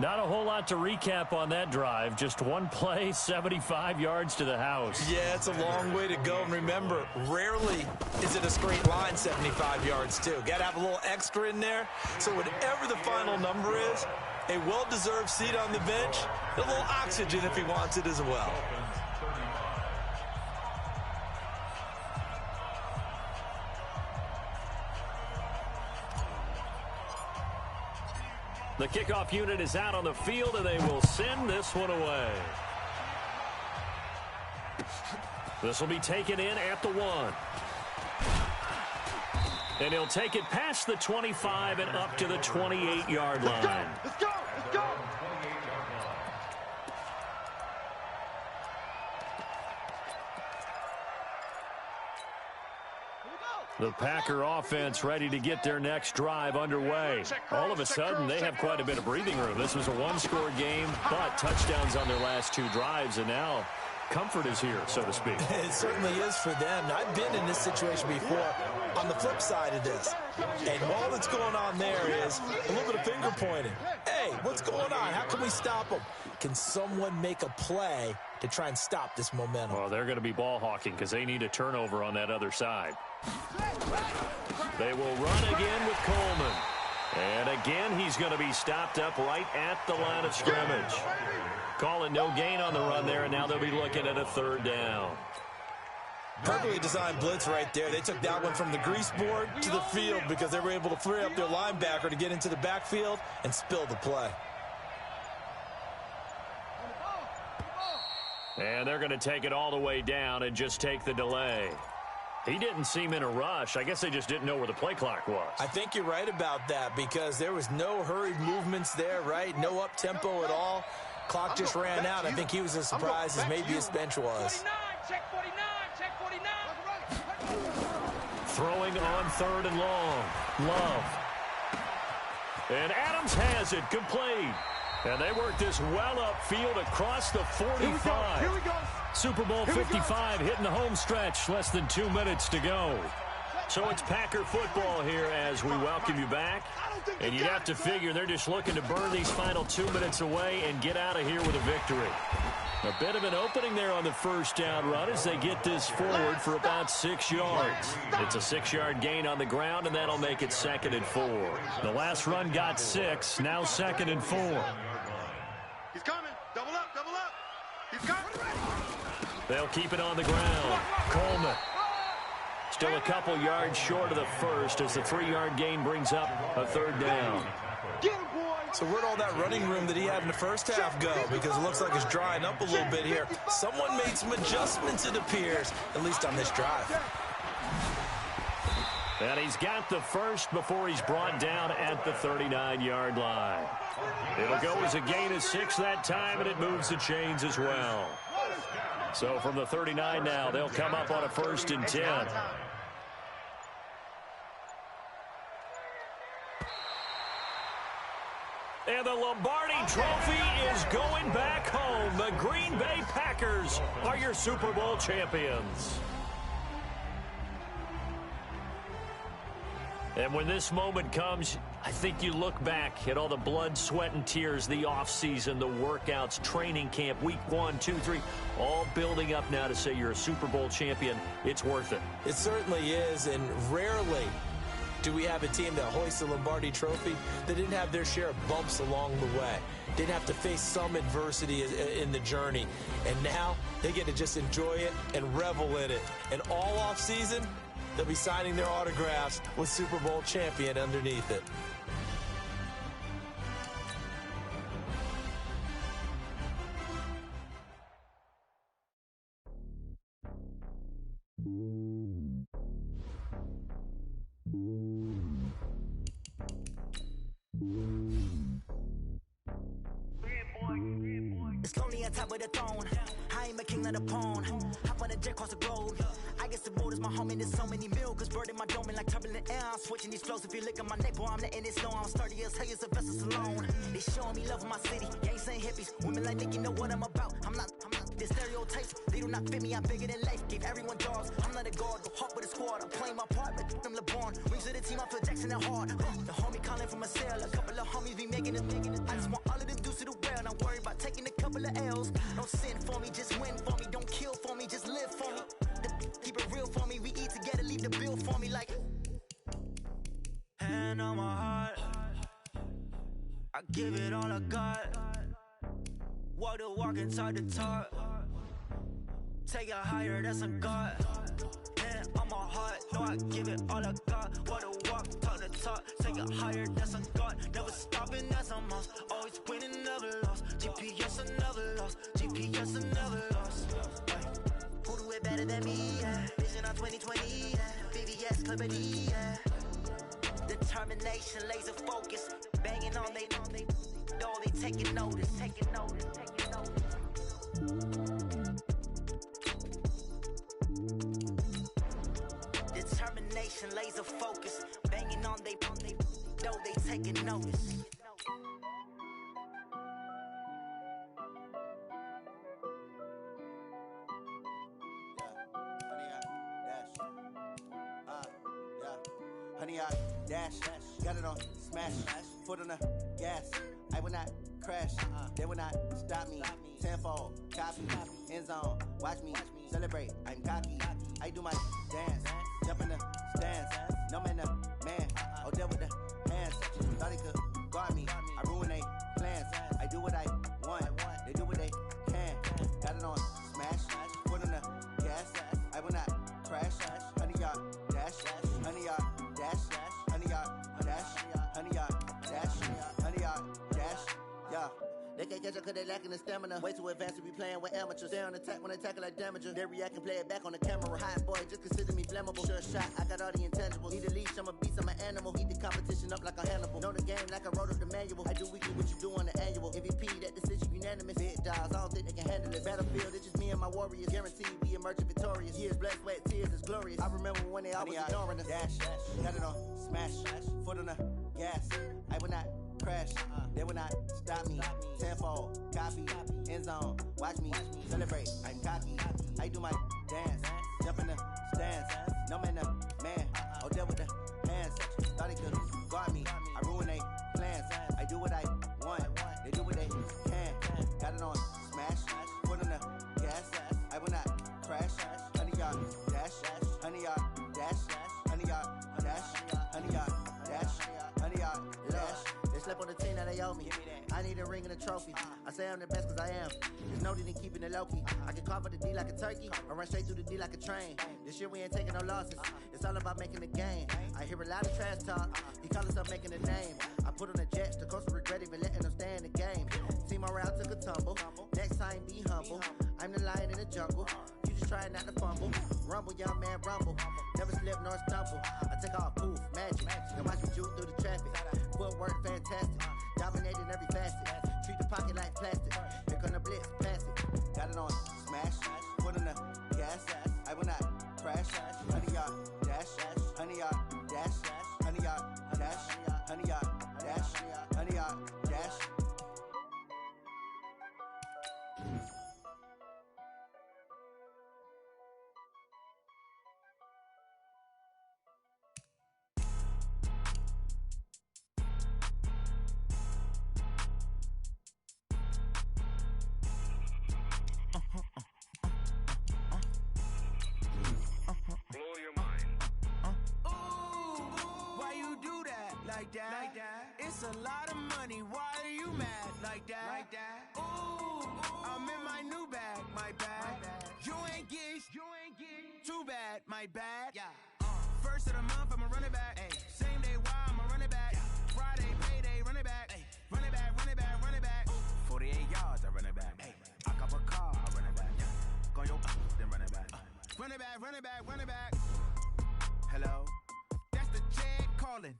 Not a whole lot to recap on that drive. Just one play, 75 yards to the house. Yeah, it's a long way to go. And remember, rarely is it a straight line 75 yards, too. Got to have a little extra in there. So whatever the final number is, a well-deserved seat on the bench, a little oxygen if he wants it as well. The kickoff unit is out on the field, and they will send this one away. This will be taken in at the 1. And he'll take it past the 25 and up to the 28-yard line. Let's go! Let's go! The Packer offense ready to get their next drive underway. All of a sudden, they have quite a bit of breathing room. This was a one-score game, but touchdowns on their last 2 drives, and now comfort is here, so to speak. It certainly is for them. I've been in this situation before on the flip side of this. And all that's going on there is a little bit of finger pointing. Hey, what's going on? How can we stop them? Can someone make a play to try and stop this momentum? Well, they're going to be ball hawking because they need a turnover on that other side. They will run again with Coleman. And again, he's going to be stopped up right at the line of scrimmage. Calling no gain on the run there, and now they'll be looking at a 3rd down. Perfectly designed blitz right there. They took that one from the grease board to the field because they were able to free up their linebacker to get into the backfield and spill the play. And they're going to take it all the way down and just take the delay. He didn't seem in a rush. I guess they just didn't know where the play clock was. I think you're right about that because there was no hurried movements there, right? No up-tempo at all. Clock just ran out. I think he was as surprised as maybe his bench was. 49, check 49, check 49. Throwing on 3rd and long. Love. And Adams has it, complete. And they work this well upfield across the 45. Here we go. Super Bowl 55 hitting the home stretch. Less than 2 minutes to go. So it's Packer football here as we welcome you back. And you'd have to figure they're just looking to burn these final 2 minutes away and get out of here with a victory. A bit of an opening there on the first down run as they get this forward for about 6 yards. It's a 6-yard gain on the ground, and that'll make it 2nd and 4. The last run got 6, now 2nd and 4. He's coming. Double up, double up. He's coming. They'll keep it on the ground. Coleman. Still a couple yards short of the first as the 3-yard gain brings up a 3rd down. Get him, boy. So where'd all that running room that he had in the first half go? Because it looks like it's drying up a little bit here. Someone made some adjustments, it appears, at least on this drive. And he's got the first before he's brought down at the 39-yard line. It'll go as a gain of 6 that time, and it moves the chains as well. So from the 39 now, they'll come up on a 1st and 10. And the Lombardi Trophy is going back home. The Green Bay Packers are your Super Bowl champions. And when this moment comes, I think you look back at all the blood, sweat, and tears, the offseason, the workouts, training camp, week 1, 2, 3, all building up now to say you're a Super Bowl champion. It's worth it. It certainly is, and rarely do we have a team that hoists the Lombardi Trophy that didn't have their share of bumps along the way, didn't have to face some adversity in the journey, and now they get to just enjoy it and revel in it. And all offseason, they'll be signing their autographs with Super Bowl champion underneath it. It's lonely on top of the throne. I ain't a king of the pawn. Hop on a jet across the globe. I guess the road is my home and there's so many milk. Bird in my dome and like turbulent air. I'm switching these flows. If you look at my neck, boy, I'm letting it slow. I'm sturdy as hell as a vessel alone. They showing me love in my city. Gangs ain't hippies. Women like Nick, you know what I'm about. I'm not the stereotypes. They do not fit me. I'm bigger than life. Gave everyone jobs. I'm not a guard. Go hard with a squad. I'm playing my part. But I'm LeBron. Wings of the team. I feel Jackson and hard. The homie calling from a cell. A couple of homies be making it. I just want all of the dudes to do well. Not worry about taking a couple of L's. Don't sin for me. Just win for me. Don't kill for me. Just live for me. Keep it real for me. We eat together. Leave the bill for me like. Hand on my heart. I give it all I got. Walk the walk and talk the talk. Take it higher, that's a God. Hand on my heart, no, I give it all I got. Walk the walk, talk the talk. Take it higher, that's a God. Never stopping, that's a must. Always winning, never lost. GPS, I never lost. GPS, I never lost. Who do it better than me? Yeah. Vision on 2020. Yeah. VVS, Liberty. Yeah. Determination, laser focus. Banging on they door, they taking notice. Taking notice, taking notice. Determination, laser focus. Banging on they door, they taking notice. Honey, I dash, got it on smash, foot on the gas. I will not crash, they will not stop me. Tenfold, copy, end zone, watch me celebrate. I'm cocky, I do my dance, jump in the stands. No man, man, oh there with the hands. Thought he could guard me, I ruin they plans. I do what I want, they do what they can. Got it on smash, foot on the gas. I will not crash, honey, y'all dash, honey, y'all dash, honey, y'all dash, honey, y'all dash, honey, y'all dash, yeah. They can't catch up cause they lacking the stamina. Way too advanced to be playing with amateurs. Stay on attack when they tackle like damager. They react and play it back on the camera. Hot boy, just consider me flammable. Sure shot, I got all the intangibles. Need a leash, I'm a beast, I'm an animal. Eat the competition up like a Hannibal. Know the game like I wrote up the manual. I do weekly what you do on the annual. MVP, that decision unanimous. fragile, I don't think they can handle it. Battlefield, it's just me and my warriors. Guaranteed we emerge victorious. Years, blood, sweat, tears, is glorious. I remember when they always ignoring us. Dash, got it on, smash, foot on the gas. I will not crash, they will not stop me. Tenfold, copy, end zone, watch me celebrate. I'm cocky, I do my dance, jump in the stands. No man, man, oh, deal with the hands. Thought he could guard me, I ruin they plans. I do what I want, they do what they can. Got it on, smash, foot on the gas. I will not crash, 100 yard dash, 100 yard dash, 100 yard dash, 100 yard dash, 100 yard dash. They slept on the team that they owe me. I need a ring and a trophy. I say I'm the best cause I am. There's no need in keeping it low-key. I can carve up the D like a turkey or run straight through the D like a train. This year we ain't taking no losses. It's all about making the game. I hear a lot of trash talk. He call himself making a name. I put on the Jets. The coach will regret even letting them stay in the game. Team morale took a tumble. Next time be humble. I'm the lion in the jungle. You just try not to fumble. Rumble, young man, rumble. Never slip nor stumble. I take off, poof, magic. Now watch me juke through the traffic. Footwork fantastic. Dominating every facet. Treat the pocket like plastic. Here come the blitz, pass it. Got it on, smash. Put in the gas. I will not crash. 100 yard dash. 100 yard dash. 100 yard dash. 100 yard dash. 100 yard dash. Like that. It's a lot of money. Why are you mad like that? Ooh, I'm in my new bag, my bad. You ain't get too bad, my bad. Yeah. First of the month, I'ma run it back. Ay. Same day, why I'ma run it back. Friday, payday, run it back. Ay. Run it back, run it back, run it back. 48 yards, I run it back. Ay. I cop a car, I run it back. Go your then run it back. Run it back, run it back, run it back. Hello, that's the check calling.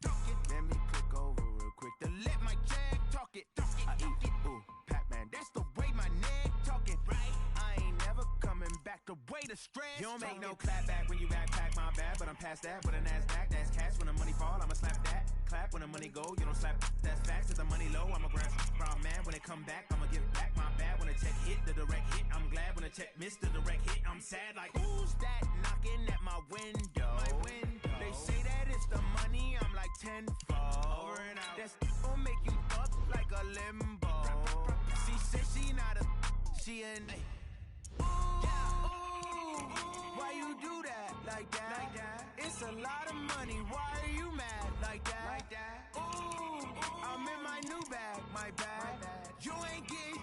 Let me click over real quick to let my check talk it. I eat it, ooh, Pac-Man. That's the way my neck talking, right? I ain't never coming back. The way the stress. You don't make no clap back when you backpack, my bad, but I'm past that. With a NASDAQ, that's cash. When the money fall, I'ma slap that. Clap when the money go, you don't slap. That's facts. If the money low, I'ma grab brown man. When it come back, I'ma give back my bad. When the check hit, the direct hit. I'm glad when the check missed the direct hit. I'm sad like who's that knocking at my window? They say that it's the money. I'm like tenfold. Over and out. That's gon' make you up like a limbo. She said she not a, she an. Ooh, why you do that like that? It's a lot of money. Why are you mad like that? Ooh, I'm in my new bag, my bad. You ain't get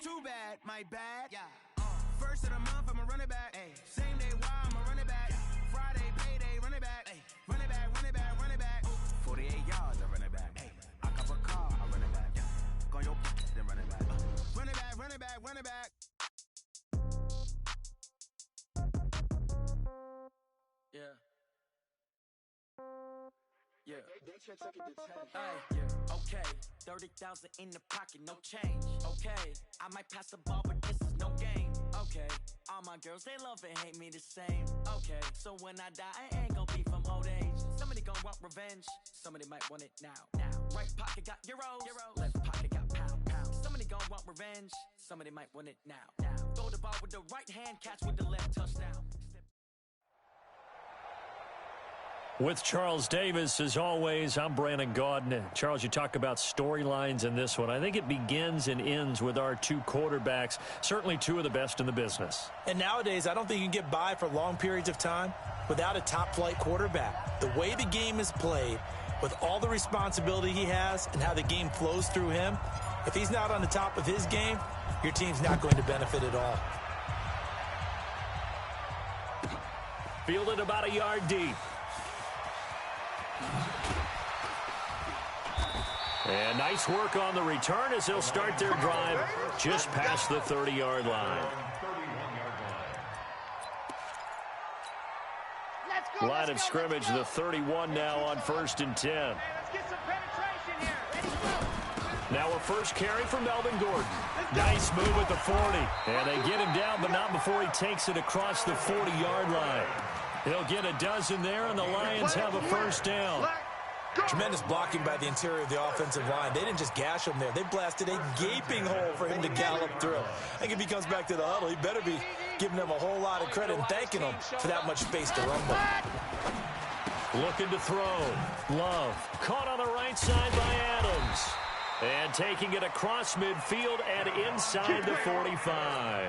too bad, my bad. Yeah. First of the month, I'ma run it back. Ay. Same day, why I'ma run it back. Friday, payday, run it back. Ay. Run it back, run it back, run it back. 48 yards, I run it back. Ay. I cop a car, I run it back. Yeah. Go your then run it back. Run it back, run it back, run it back. Yeah. Yeah. Yeah. Okay. 30,000 in the pocket, no change. Okay. I might pass the ball, but this is no game. Okay. All my girls, they love and hate me the same. Okay. So when I die, I ain't gonna be from old age. Somebody gonna want revenge. Somebody might want it now. Right pocket got euros. Left pocket got pound. Somebody gonna want revenge. Somebody might want it now. Throw the ball with the right hand, catch with the left, touchdown. With Charles Davis, as always, I'm Brandon Gaudin. Charles, you talk about storylines in this one. I think it begins and ends with our two quarterbacks, certainly two of the best in the business. And nowadays, I don't think you can get by for long periods of time without a top-flight quarterback. The way the game is played, with all the responsibility he has and how the game flows through him, if he's not on the top of his game, your team's not going to benefit at all. Fielded about a yard deep. And nice work on the return as they'll start their drive just past the 30-yard line. Line of scrimmage, the 31 now on 1st and 10. Let's get some penetration here. Ready to go. Now a first carry for Melvin Gordon. Nice move at the 40. And they get him down, but not before he takes it across the 40-yard line. He'll get a dozen there, and the Lions have a first down. Tremendous blocking by the interior of the offensive line. They didn't just gash him there. They blasted a gaping hole for him to gallop through. I think if he comes back to the huddle, he better be giving them a whole lot of credit and thanking them for that much space to rumble. Looking to throw. Love. Caught on the right side by Adams. And taking it across midfield and inside the 45.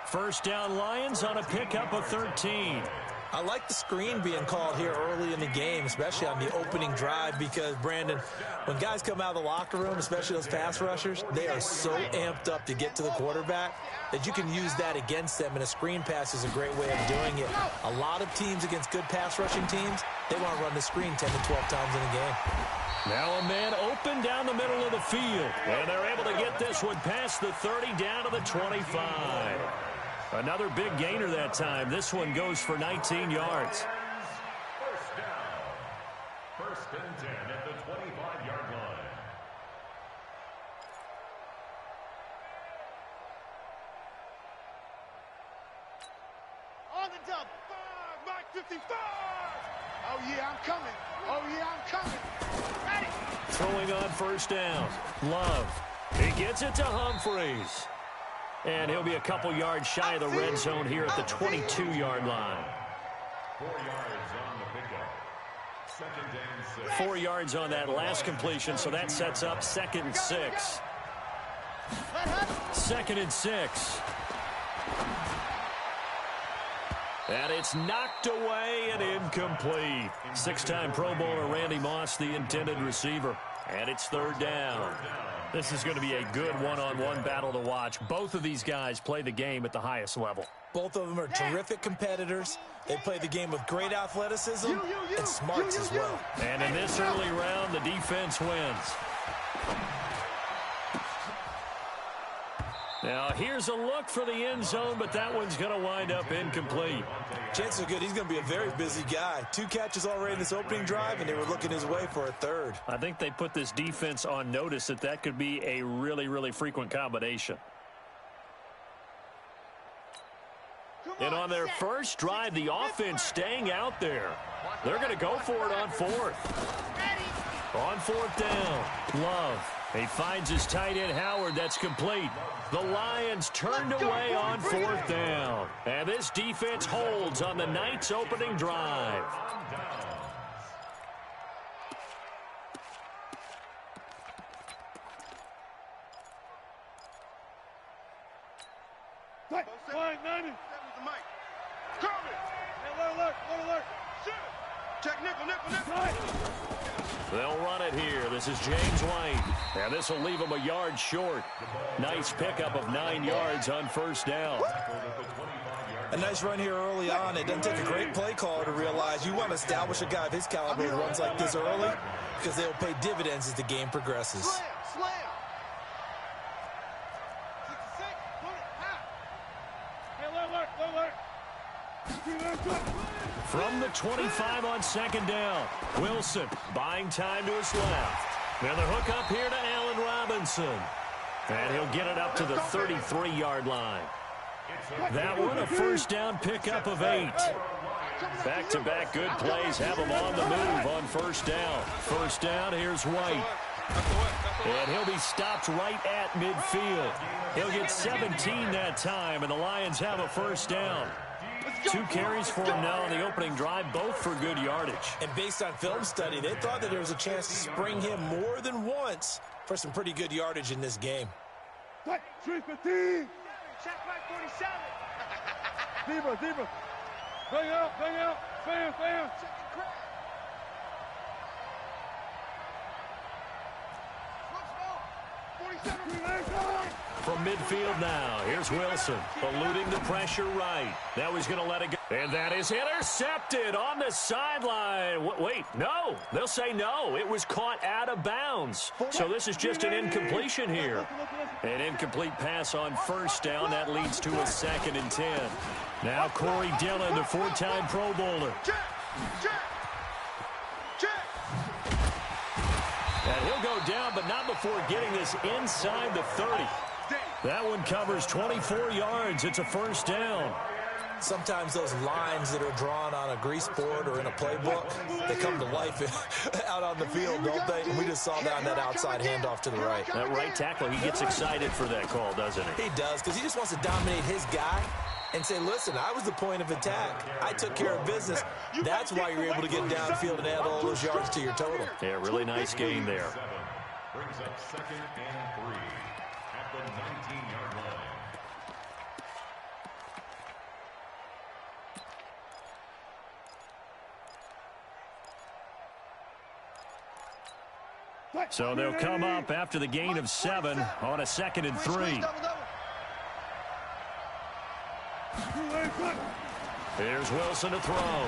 First down Lions on a pickup of 13. I like the screen being called here early in the game, especially on the opening drive, because, Brandon, when guys come out of the locker room, especially those pass rushers, they are so amped up to get to the quarterback that you can use that against them, and a screen pass is a great way of doing it. A lot of teams against good pass rushing teams, they want to run the screen 10 to 12 times in a game. Now a man open down the middle of the field, and they're able to get this one past the 30 down to the 25. Another big gainer that time. This one goes for 19 yards. First down. First and 10 at the 25-yard line. On the double. 5, Mike 55. Oh, yeah, I'm coming. Oh, yeah, I'm coming. Ready. Throwing on first down. Love. He gets it to Humphreys. And he'll be a couple yards shy of the red zone here at the 22-yard line. 4 yards on the pickup. Second and 6. 4 yards on that last completion, so that sets up 2nd and 6. 2nd and 6. And it's knocked away and incomplete. 6-time Pro Bowler Randy Moss, the intended receiver. And it's 3rd down. This is going to be a good one-on-one battle to watch. Both of these guys play the game at the highest level. Both of them are terrific competitors. They play the game with great athleticism and smarts as well. And in this early round, the defense wins. Now, here's a look for the end zone, but that one's going to wind up incomplete. Chances are good he's going to be a very busy guy. 2 catches already in this opening drive, and they were looking his way for a 3rd. I think they put this defense on notice that could be a really, really frequent combination. And on their first drive, the offense staying out there. They're going to go for it on 4th. On 4th down, Love. He finds his tight end, Howard. That's complete. The Lions turned away on 4th down. And this defense holds on the night's opening drive. Flying 90. That was the mic. Cover it. Hey, alert. Shoot. Check nickel. They'll run it here. This is James White. And this will leave him a yard short. Nice pickup of 9 yards on first down. A nice run here early on. It doesn't take a great play caller to realize you want to establish a guy of his caliber who runs like this early, because they'll pay dividends as the game progresses. Slam. 66. Put it out. Hey, alert. From the 25 on 2nd down, Wilson buying time to his left. Now the hook up here to Allen Robinson. And he'll get it up to the 33-yard line. That one, a first down pickup of 8. Back-to-back good plays have him on the move on first down. First down, here's White. And he'll be stopped right at midfield. He'll get 17 that time, and the Lions have a first down. 2 carries for him now on the opening drive, both for good yardage. And based on film study, they thought that there was a chance to spring him more than once for some pretty good yardage in this game. 315. Check my 47. Zebra. Bring out. Fan. From midfield now, here's Wilson, eluding the pressure right. Now he's going to let it go. And that is intercepted on the sideline. Wait, no. They'll say no. It was caught out of bounds. So this is just an incompletion here. An incomplete pass on first down. That leads to a 2nd and 10. Now Corey Dillon, the 4-time Pro Bowler. Check. And he'll He'll go down, but not before getting this inside the 30. That one covers 24 yards. It's a first down. Sometimes those lines that are drawn on a grease board or in a playbook, they come to life out on the field, don't they? And we just saw that on that outside handoff to the right. That right tackle, he gets excited for that call, doesn't he? He does, because he just wants to dominate his guy and say, listen, I was the point of attack. I took care of business. That's why you're able to get downfield and add all those yards to your total. Yeah, really nice gain there. Brings up 2nd and 3 at the 19-yard line. So they'll come up after the gain of 7 on a 2nd and 3. Here's Wilson to throw.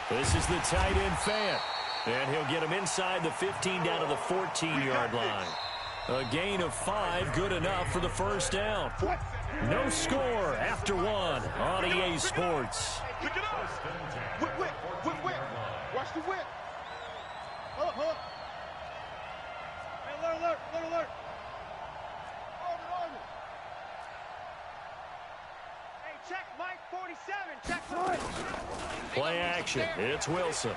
This is the tight end Fant. And he'll get him inside the 15 down to the 14-yard line. A gain of 5, good enough for the first down. No score after 1 on EA Sports. Pick it up. Whip. Watch the whip. Hey, alert. Order. Hey, check Mike 47. Check Mike. Play action. It's Wilson.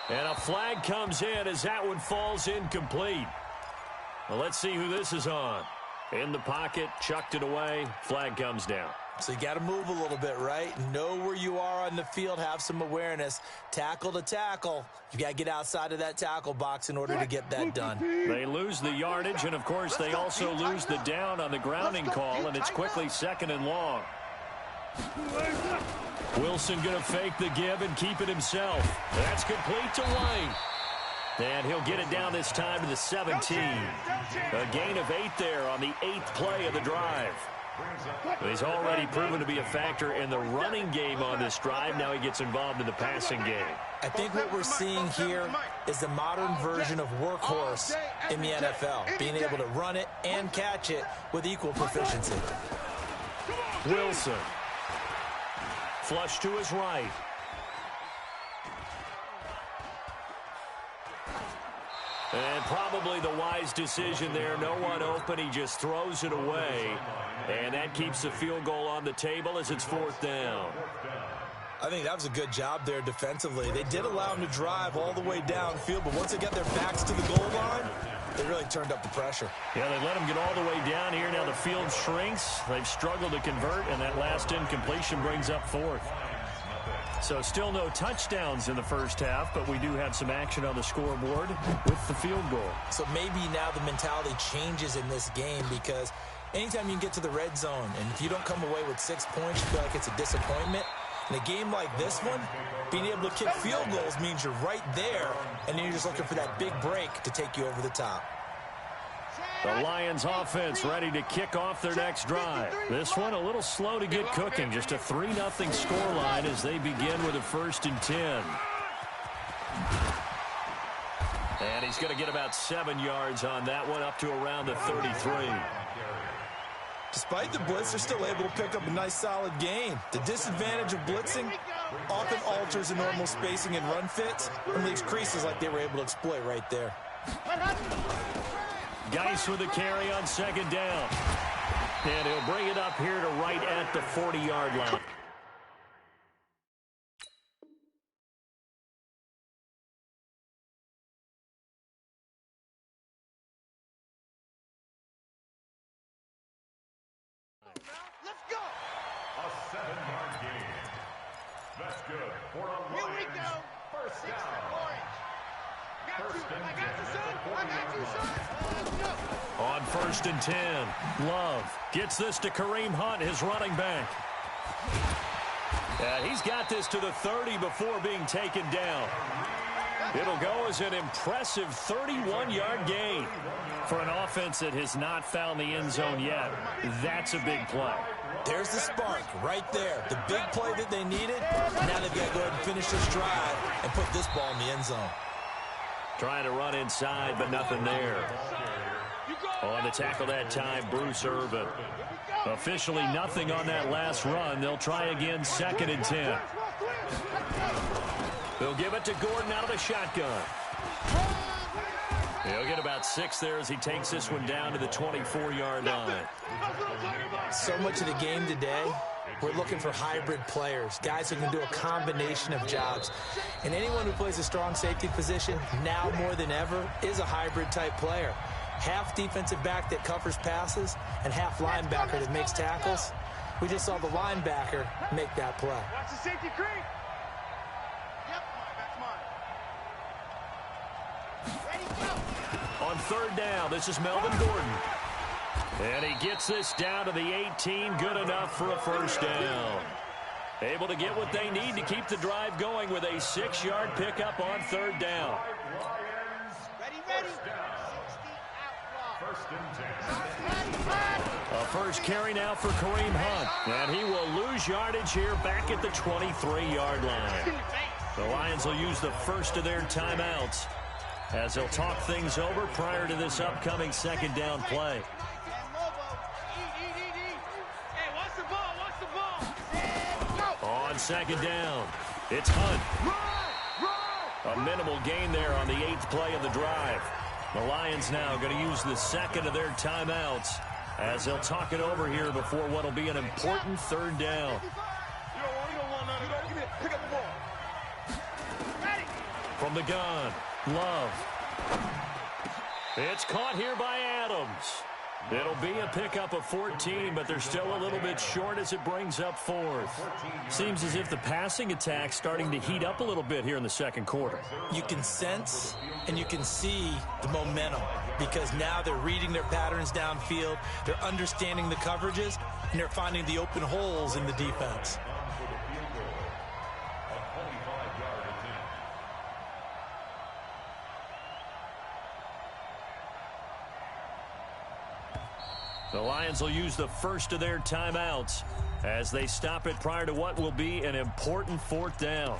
And a flag comes in as that one falls incomplete. Well, let's see who this is on. In the pocket, chucked it away, flag comes down. So you got to move a little bit, right? Know where you are on the field, have some awareness. Tackle to tackle. You got to get outside of that tackle box in order to get that done. They lose the yardage, and, of course, they also lose the down on the grounding call, and it's quickly 2nd and long. Wilson going to fake the give and keep it himself. That's complete to White. And he'll get it down this time to the 17. A gain of 8 there on the 8th play of the drive. He's already proven to be a factor in the running game on this drive. Now he gets involved in the passing game. I think what we're seeing here is the modern version of workhorse in the NFL, being able to run it and catch it with equal proficiency. Wilson. Flush to his right. And probably the wise decision there. No one open. He just throws it away. And that keeps the field goal on the table as it's 4th down. I think that was a good job there defensively. They did allow him to drive all the way downfield, but once they got their backs to the goal line, they really turned up the pressure. Yeah, they let him get all the way down here. Now the field shrinks. They've struggled to convert, and that last incompletion brings up 4th. So still no touchdowns in the first half, but we do have some action on the scoreboard with the field goal. So maybe now the mentality changes in this game, because anytime you can get to the red zone, and if you don't come away with 6 points, you feel like it's a disappointment. In a game like this one, being able to kick field goals means you're right there, and then you're just looking for that big break to take you over the top. The Lions offense ready to kick off their next drive. This one a little slow to get cooking. Just a 3-0 scoreline as they begin with a 1st and 10. And he's going to get about 7 yards on that one, up to around the 33. Despite the blitz, they're still able to pick up a nice solid gain. The disadvantage of blitzing often alters the normal spacing and run fits and leaves creases like they were able to exploit right there. Geis with a carry on 2nd down. And he'll bring it up here to right at the 40-yard line. Let's go. A 7-yard gain. That's good for a Here we Lions go. first 6 down. orange. Got you. First and I got you, 10 son. at the I got you, 40-yard son. Let's go. On 1st and 10, Love gets this to Kareem Hunt, his running back. He's got this to the 30 before being taken down. It'll go as an impressive 31-yard gain. For an offense that has not found the end zone yet, that's a big play. There's the spark right there. The big play that they needed. Now they've got to go ahead and finish this drive and put this ball in the end zone. Trying to run inside, but nothing there. On the tackle that time, Bruce Irvin. Officially nothing on that last run. They'll try again, 2nd and 10. They'll give it to Gordon out of the shotgun. He'll get about 6 there as he takes this one down to the 24-yard line. So much of the game today, we're looking for hybrid players, guys who can do a combination of jobs. And anyone who plays a strong safety position, now more than ever, is a hybrid-type player. Half defensive back that covers passes and half linebacker that makes tackles. We just saw the linebacker make that play. Watch the safety creep. Yep, that's mine. Ready, go. On 3rd down, this is Melvin Gordon. And he gets this down to the 18, good enough for a 1st down. Able to get what they need to keep the drive going with a 6-yard pickup on 3rd down. Ready. 1st and 10. A first carry now for Kareem Hunt. And he will lose yardage here back at the 23-yard line. The Lions will use the first of their timeouts as they'll talk things over prior to this upcoming 2nd down play. On 2nd down, it's Hunt. A minimal gain there on the 8th play of the drive. The Lions now going to use the 2nd of their timeouts as they'll talk it over here before what will be an important 3rd down. From the gun, Love. It's caught here by Adams. It'll be a pickup of 14, but they're still a little bit short as it brings up 4th. Seems as if the passing attack's starting to heat up a little bit here in the 2nd quarter. You can sense and you can see the momentum because now they're reading their patterns downfield, they're understanding the coverages, and they're finding the open holes in the defense. The Lions will use the first of their timeouts as they stop it prior to what will be an important 4th down.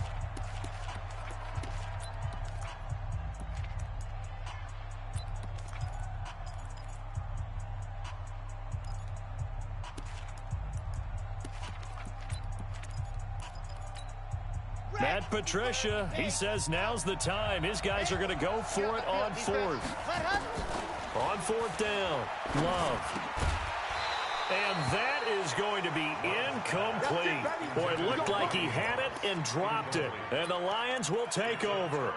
Matt Patricia, he says now's the time. His guys are going to go for it on 4th. On 4th down, Love. And that is going to be incomplete. Boy, it looked like he had it and dropped it. And the Lions will take over.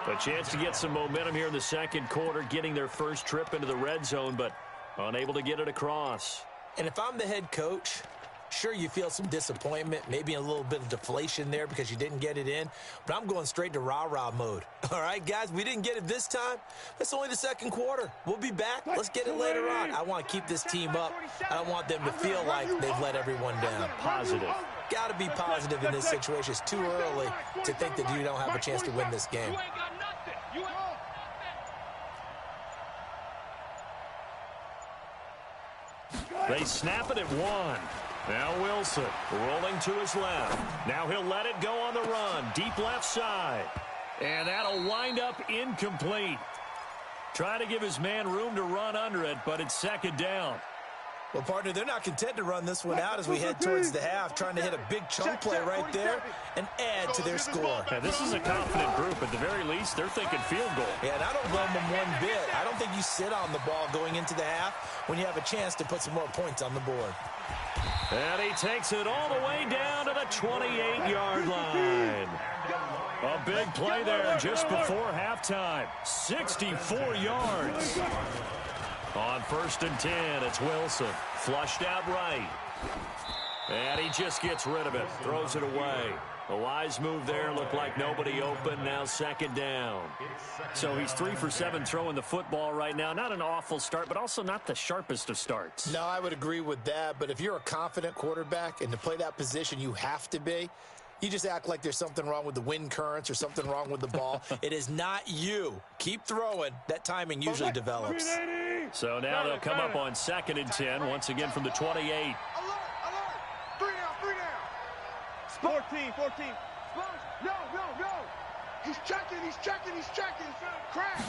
A chance to get some momentum here in the 2nd quarter, getting their first trip into the red zone, but unable to get it across. And if I'm the head coach, sure, you feel some disappointment, maybe a little bit of deflation there because you didn't get it in, but I'm going straight to rah-rah mode. All right, guys, we didn't get it this time. That's only the 2nd quarter. We'll be back. Let's get it later on. I want to keep this team up. I don't want them to feel like they've let everyone down. Positive. Got to be positive in this situation. It's too early to think that you don't have a chance to win this game. They snap it at 1. Now Wilson rolling to his left. Now he'll let it go on the run. Deep left side. And that'll wind up incomplete. Try to give his man room to run under it, but it's 2nd down. Well, partner, they're not content to run this one out as we head towards the half, trying to hit a big chunk play right there and add to their score. Yeah, this is a confident group. At the very least, they're thinking field goal. Yeah, and I don't blame them one bit. I don't think you sit on the ball going into the half when you have a chance to put some more points on the board. And he takes it all the way down to the 28-yard line. A big play there just before halftime. 64 yards. On 1st and 10, it's Wilson. Flushed out right. And he just gets rid of it. Throws it away. A wise move there. Looked like nobody open. Now 2nd down. So he's 3 for 7 throwing the football right now. Not an awful start, but also not the sharpest of starts. No, I would agree with that. But if you're a confident quarterback and to play that position, you have to be. You just act like there's something wrong with the wind currents or something wrong with the ball. It is not you. Keep throwing. That timing usually develops. So now they'll come up on 2nd and 10, once again from the 28. Alert! 3 down. 14. No. He's checking. Crash.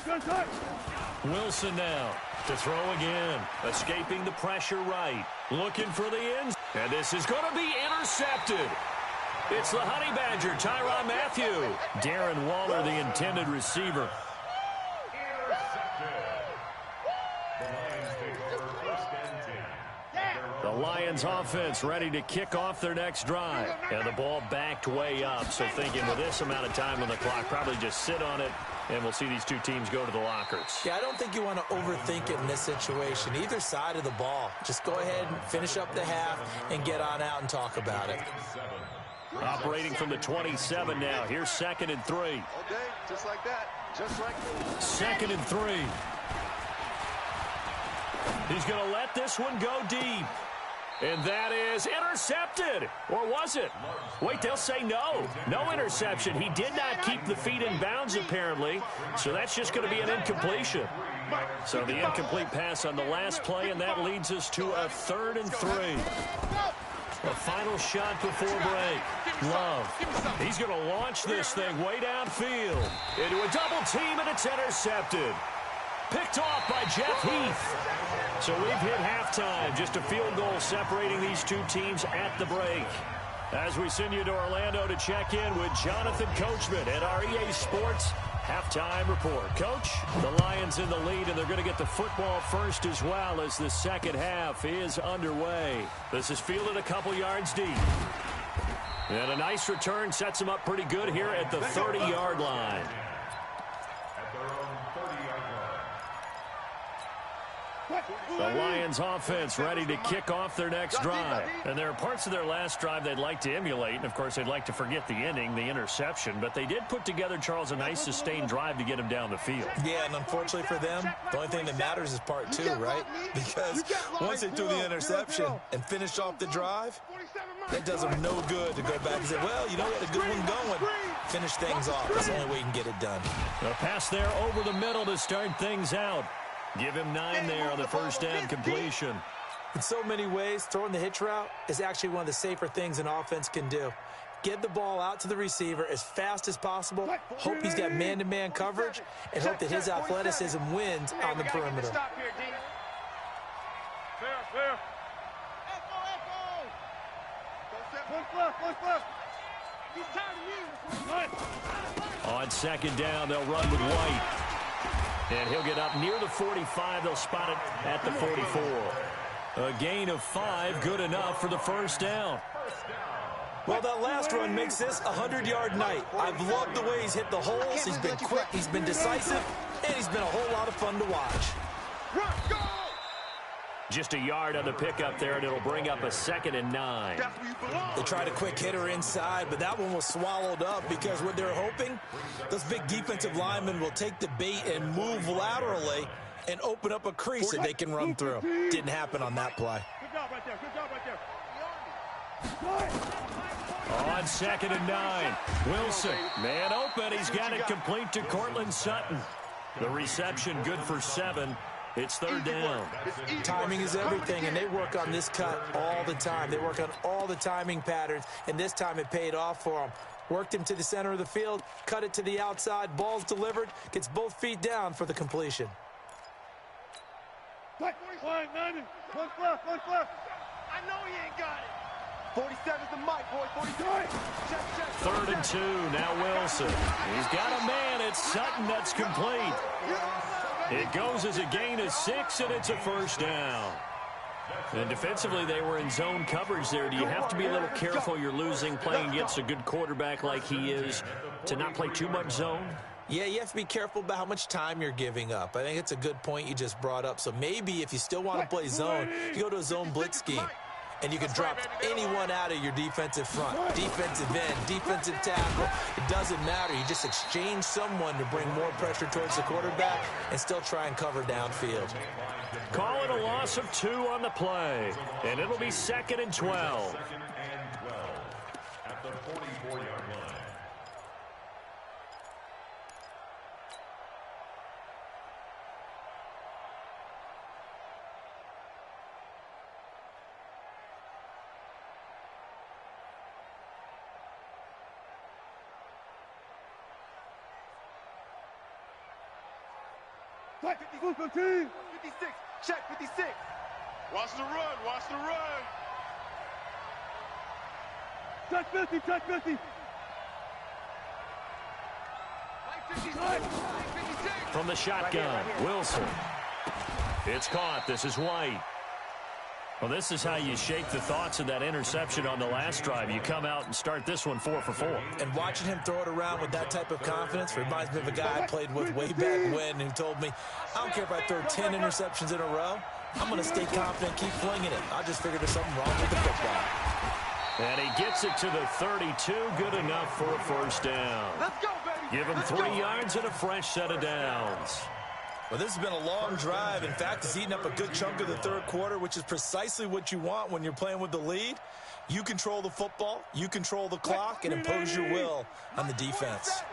Wilson now to throw again. Escaping the pressure right. Looking for the ends. And this is going to be intercepted. It's the Honey Badger, Tyrann Mathieu. Darren Waller, the intended receiver. Lions offense ready to kick off their next drive. And the ball backed way up. So thinking with this amount of time on the clock, probably just sit on it, and we'll see these two teams go to the lockers. Yeah, I don't think you want to overthink it in this situation. Either side of the ball. Just go ahead and finish up the half and get on out and talk about it. Operating from the 27 now. Here's 2nd and 3. Okay, just like that. Just like that. 2nd and 3. He's going to let this one go deep. And that is intercepted. Or was it? Wait, they'll say no. No interception. He did not keep the feet in bounds, apparently. So that's just going to be an incompletion. So the incomplete pass on the last play, and that leads us to a 3rd and 3. A final shot before break. Love. He's going to launch this thing way downfield. Into a double team, and it's intercepted. Picked off by Jeff Heath. So we've hit halftime. Just a field goal separating these two teams at the break. As we send you to Orlando to check in with Jonathan Coachman at our EA Sports halftime report. Coach, the Lions in the lead, and they're going to get the football first as well as the second half is underway. This is fielded a couple yards deep. And a nice return sets them up pretty good here at the 30-yard line. The Lions offense ready to kick off their next drive. And there are parts of their last drive they'd like to emulate. And, of course, they'd like to forget the inning, the interception. But they did put together, Charles, a nice sustained drive to get him down the field. Yeah, and unfortunately for them, the only thing that matters is part 2, right? Because once they threw the interception and finished off the drive, that does them no good to go back and say, well, you know, we had a good one going. Finish things off. That's the only way you can get it done. A pass there over the middle to start things out. Give him 9 there on the first down completion. In so many ways, throwing the hitch route is actually one of the safer things an offense can do. Get the ball out to the receiver as fast as possible, hope he's got man-to-man coverage, and hope that his athleticism wins on the perimeter. On second down, they'll run with White. And he'll get up near the 45. They'll spot it at the 44. A gain of 5, good enough for the first down. Well, that last run makes this a 100-yard night. I've loved the way he's hit the holes. He's been quick, he's been decisive, and he's been a whole lot of fun to watch. Just a yard on the pickup there, and it'll bring up a 2nd and 9. They tried a quick hitter inside, but that one was swallowed up because what they're hoping, those big defensive linemen will take the bait and move laterally and open up a crease that they can run through. Didn't happen on that play. Good job right there. Good job right there. On 2nd and 9, Wilson, man open. He's got it complete to Cortland Sutton. The reception good for 7. It's 3rd down. Timing is everything, and they work on this cut all the time. They work on all the timing patterns, and this time it paid off for them. Worked him to the center of the field, cut it to the outside, ball's delivered, gets both feet down for the completion. One left. I know he ain't got it. 47's the mic, boy. 43. Check. 3rd and 2, now Wilson. He's got a man. It's Sutton that's complete. It goes as a gain of 6, and it's a first down. And defensively, they were in zone coverage there. Do you have to be a little careful you're losing playing against a good quarterback like he is to not play too much zone? Yeah, you have to be careful about how much time you're giving up. I think it's a good point you just brought up. So maybe if you still want to play zone, you go to a zone blitz scheme. And you can drop anyone out of your defensive front, defensive end, defensive tackle. It doesn't matter. You just exchange someone to bring more pressure towards the quarterback and still try and cover downfield. Call it a loss of 2 on the play. And it'll be 2nd and 12. At the 44-yard line. Check 56. Check 56. Watch the run. Check 50. Check 50. From the shotgun, Wilson. It's caught. This is White. Well, this is how you shake the thoughts of that interception on the last drive. You come out and start this one 4 for 4. And watching him throw it around with that type of confidence reminds me of a guy I played with way back when who told me, I don't care if I throw 10 interceptions in a row, I'm going to stay confident, keep flinging it. I just figured there's something wrong with the football. And he gets it to the 32. Good enough for a first down. Let's go, baby. Give him 3 yards and a fresh set of downs. Well, this has been a long drive. In fact, it's eaten up a good chunk of the third quarter, which is precisely what you want when you're playing with the lead. You control the football, you control the clock, and impose your will on the defense.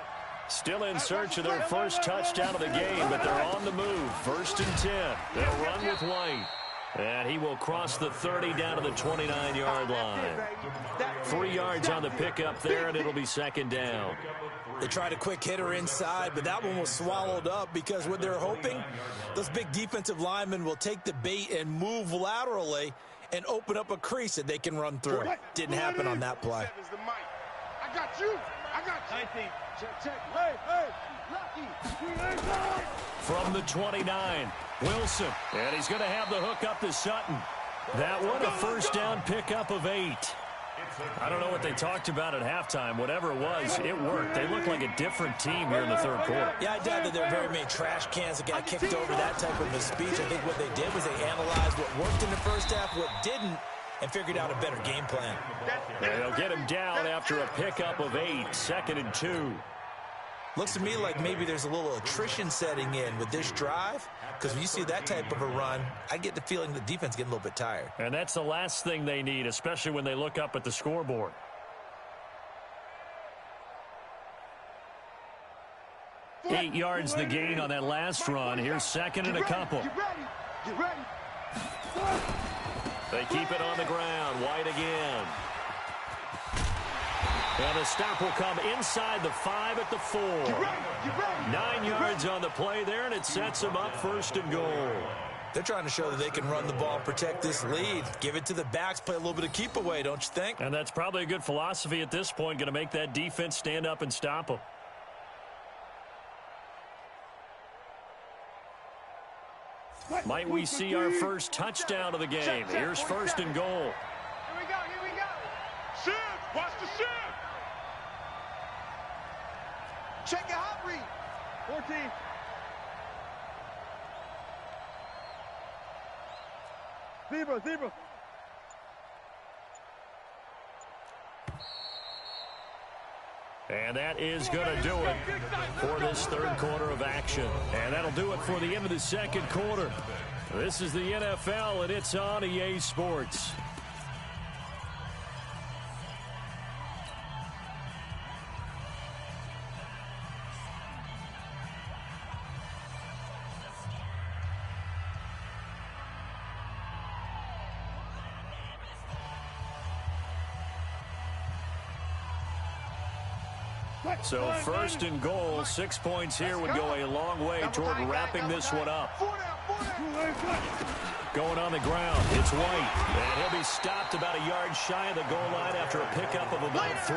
Still in search of their first touchdown of the game, but they're on the move. 1st and 10. They'll run with White. And he will cross the 30 down to the 29-yard line. 3 yards on the pickup there, and it'll be 2nd down. They tried a quick hitter inside, but that one was swallowed up because what they're hoping, those big defensive linemen will take the bait and move laterally and open up a crease that they can run through. Didn't happen on that play. I got you. I got you. 19. Check. Hey, Lucky. From the 29, Wilson. And he's going to have the hook up to Sutton. That one, a first down pickup of 8. I don't know what they talked about at halftime. Whatever it was, it worked. They look like a different team here in the third quarter. Yeah, I doubt that there are very many trash cans that got kicked over that type of a speech. I think what they did was they analyzed what worked in the first half, what didn't, and figured out a better game plan. And they'll get him down after a pickup of 8, 2nd and 2. Looks to me like maybe there's a little attrition setting in with this drive, because when you see that type of a run, I get the feeling the defense is getting a little bit tired. And that's the last thing they need, especially when they look up at the scoreboard. Eight yards the gain on that last run. Here's 2nd and a couple. Get ready. They keep it on the ground. White again. And the stop will come inside the 5 at the 4. 9 yards on the play there, and it sets them up 1st and goal. They're trying to show that they can run the ball and protect this lead. Give it to the backs, play a little bit of keep away, don't you think? And that's probably a good philosophy at this point, going to make that defense stand up and stop them. Might we see our first touchdown of the game? Here's 1st and goal. Here we go. Shift. Watch the shift. Check your hot read. 14. Zebra. And that is going to do it for this third quarter of action. And that'll do it for the end of the second quarter. This is the NFL, and it's on EA Sports. So 1st and goal, 6 points here would go a long way toward wrapping this one up. Going on the ground, it's White, and he'll be stopped about a yard shy of the goal line after a pickup of about 3.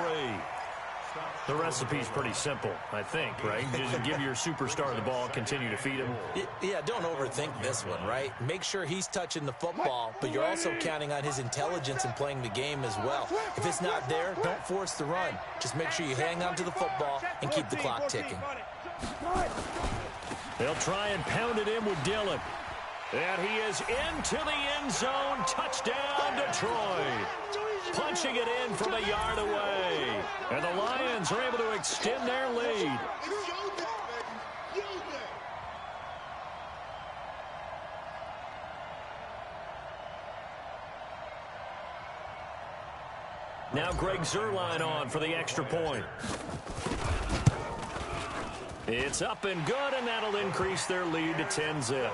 The recipe's pretty simple, I think, right? Just give your superstar the ball, continue to feed him. Yeah, don't overthink this one, right? Make sure he's touching the football, but you're also counting on his intelligence in playing the game as well. If it's not there, don't force the run. Just make sure you hang on to the football and keep the clock ticking. They'll try and pound it in with Dillon. And he is into the end zone. Touchdown, Detroit. Punching it in from a yard away. And the Lions are able to extend their lead. Now Greg Zuerlein on for the extra point. It's up and good, and that'll increase their lead to 10-zip.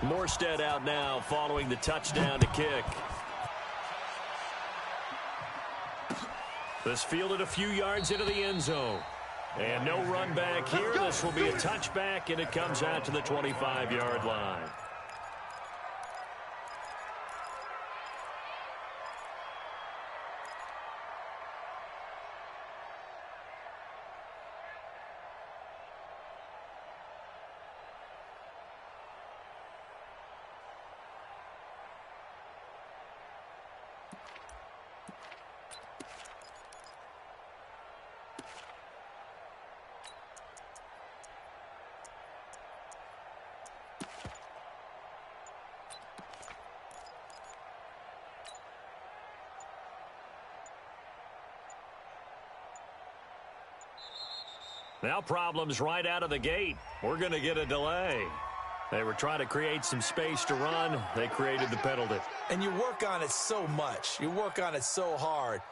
Morstead out now following the touchdown to kick. This fielded a few yards into the end zone. And no run back here. This will be a touchback, and it comes out to the 25-yard line. Now problems right out of the gate. We're going to get a delay. They were trying to create some space to run. They created the penalty. And you work on it so much. You work on it so hard.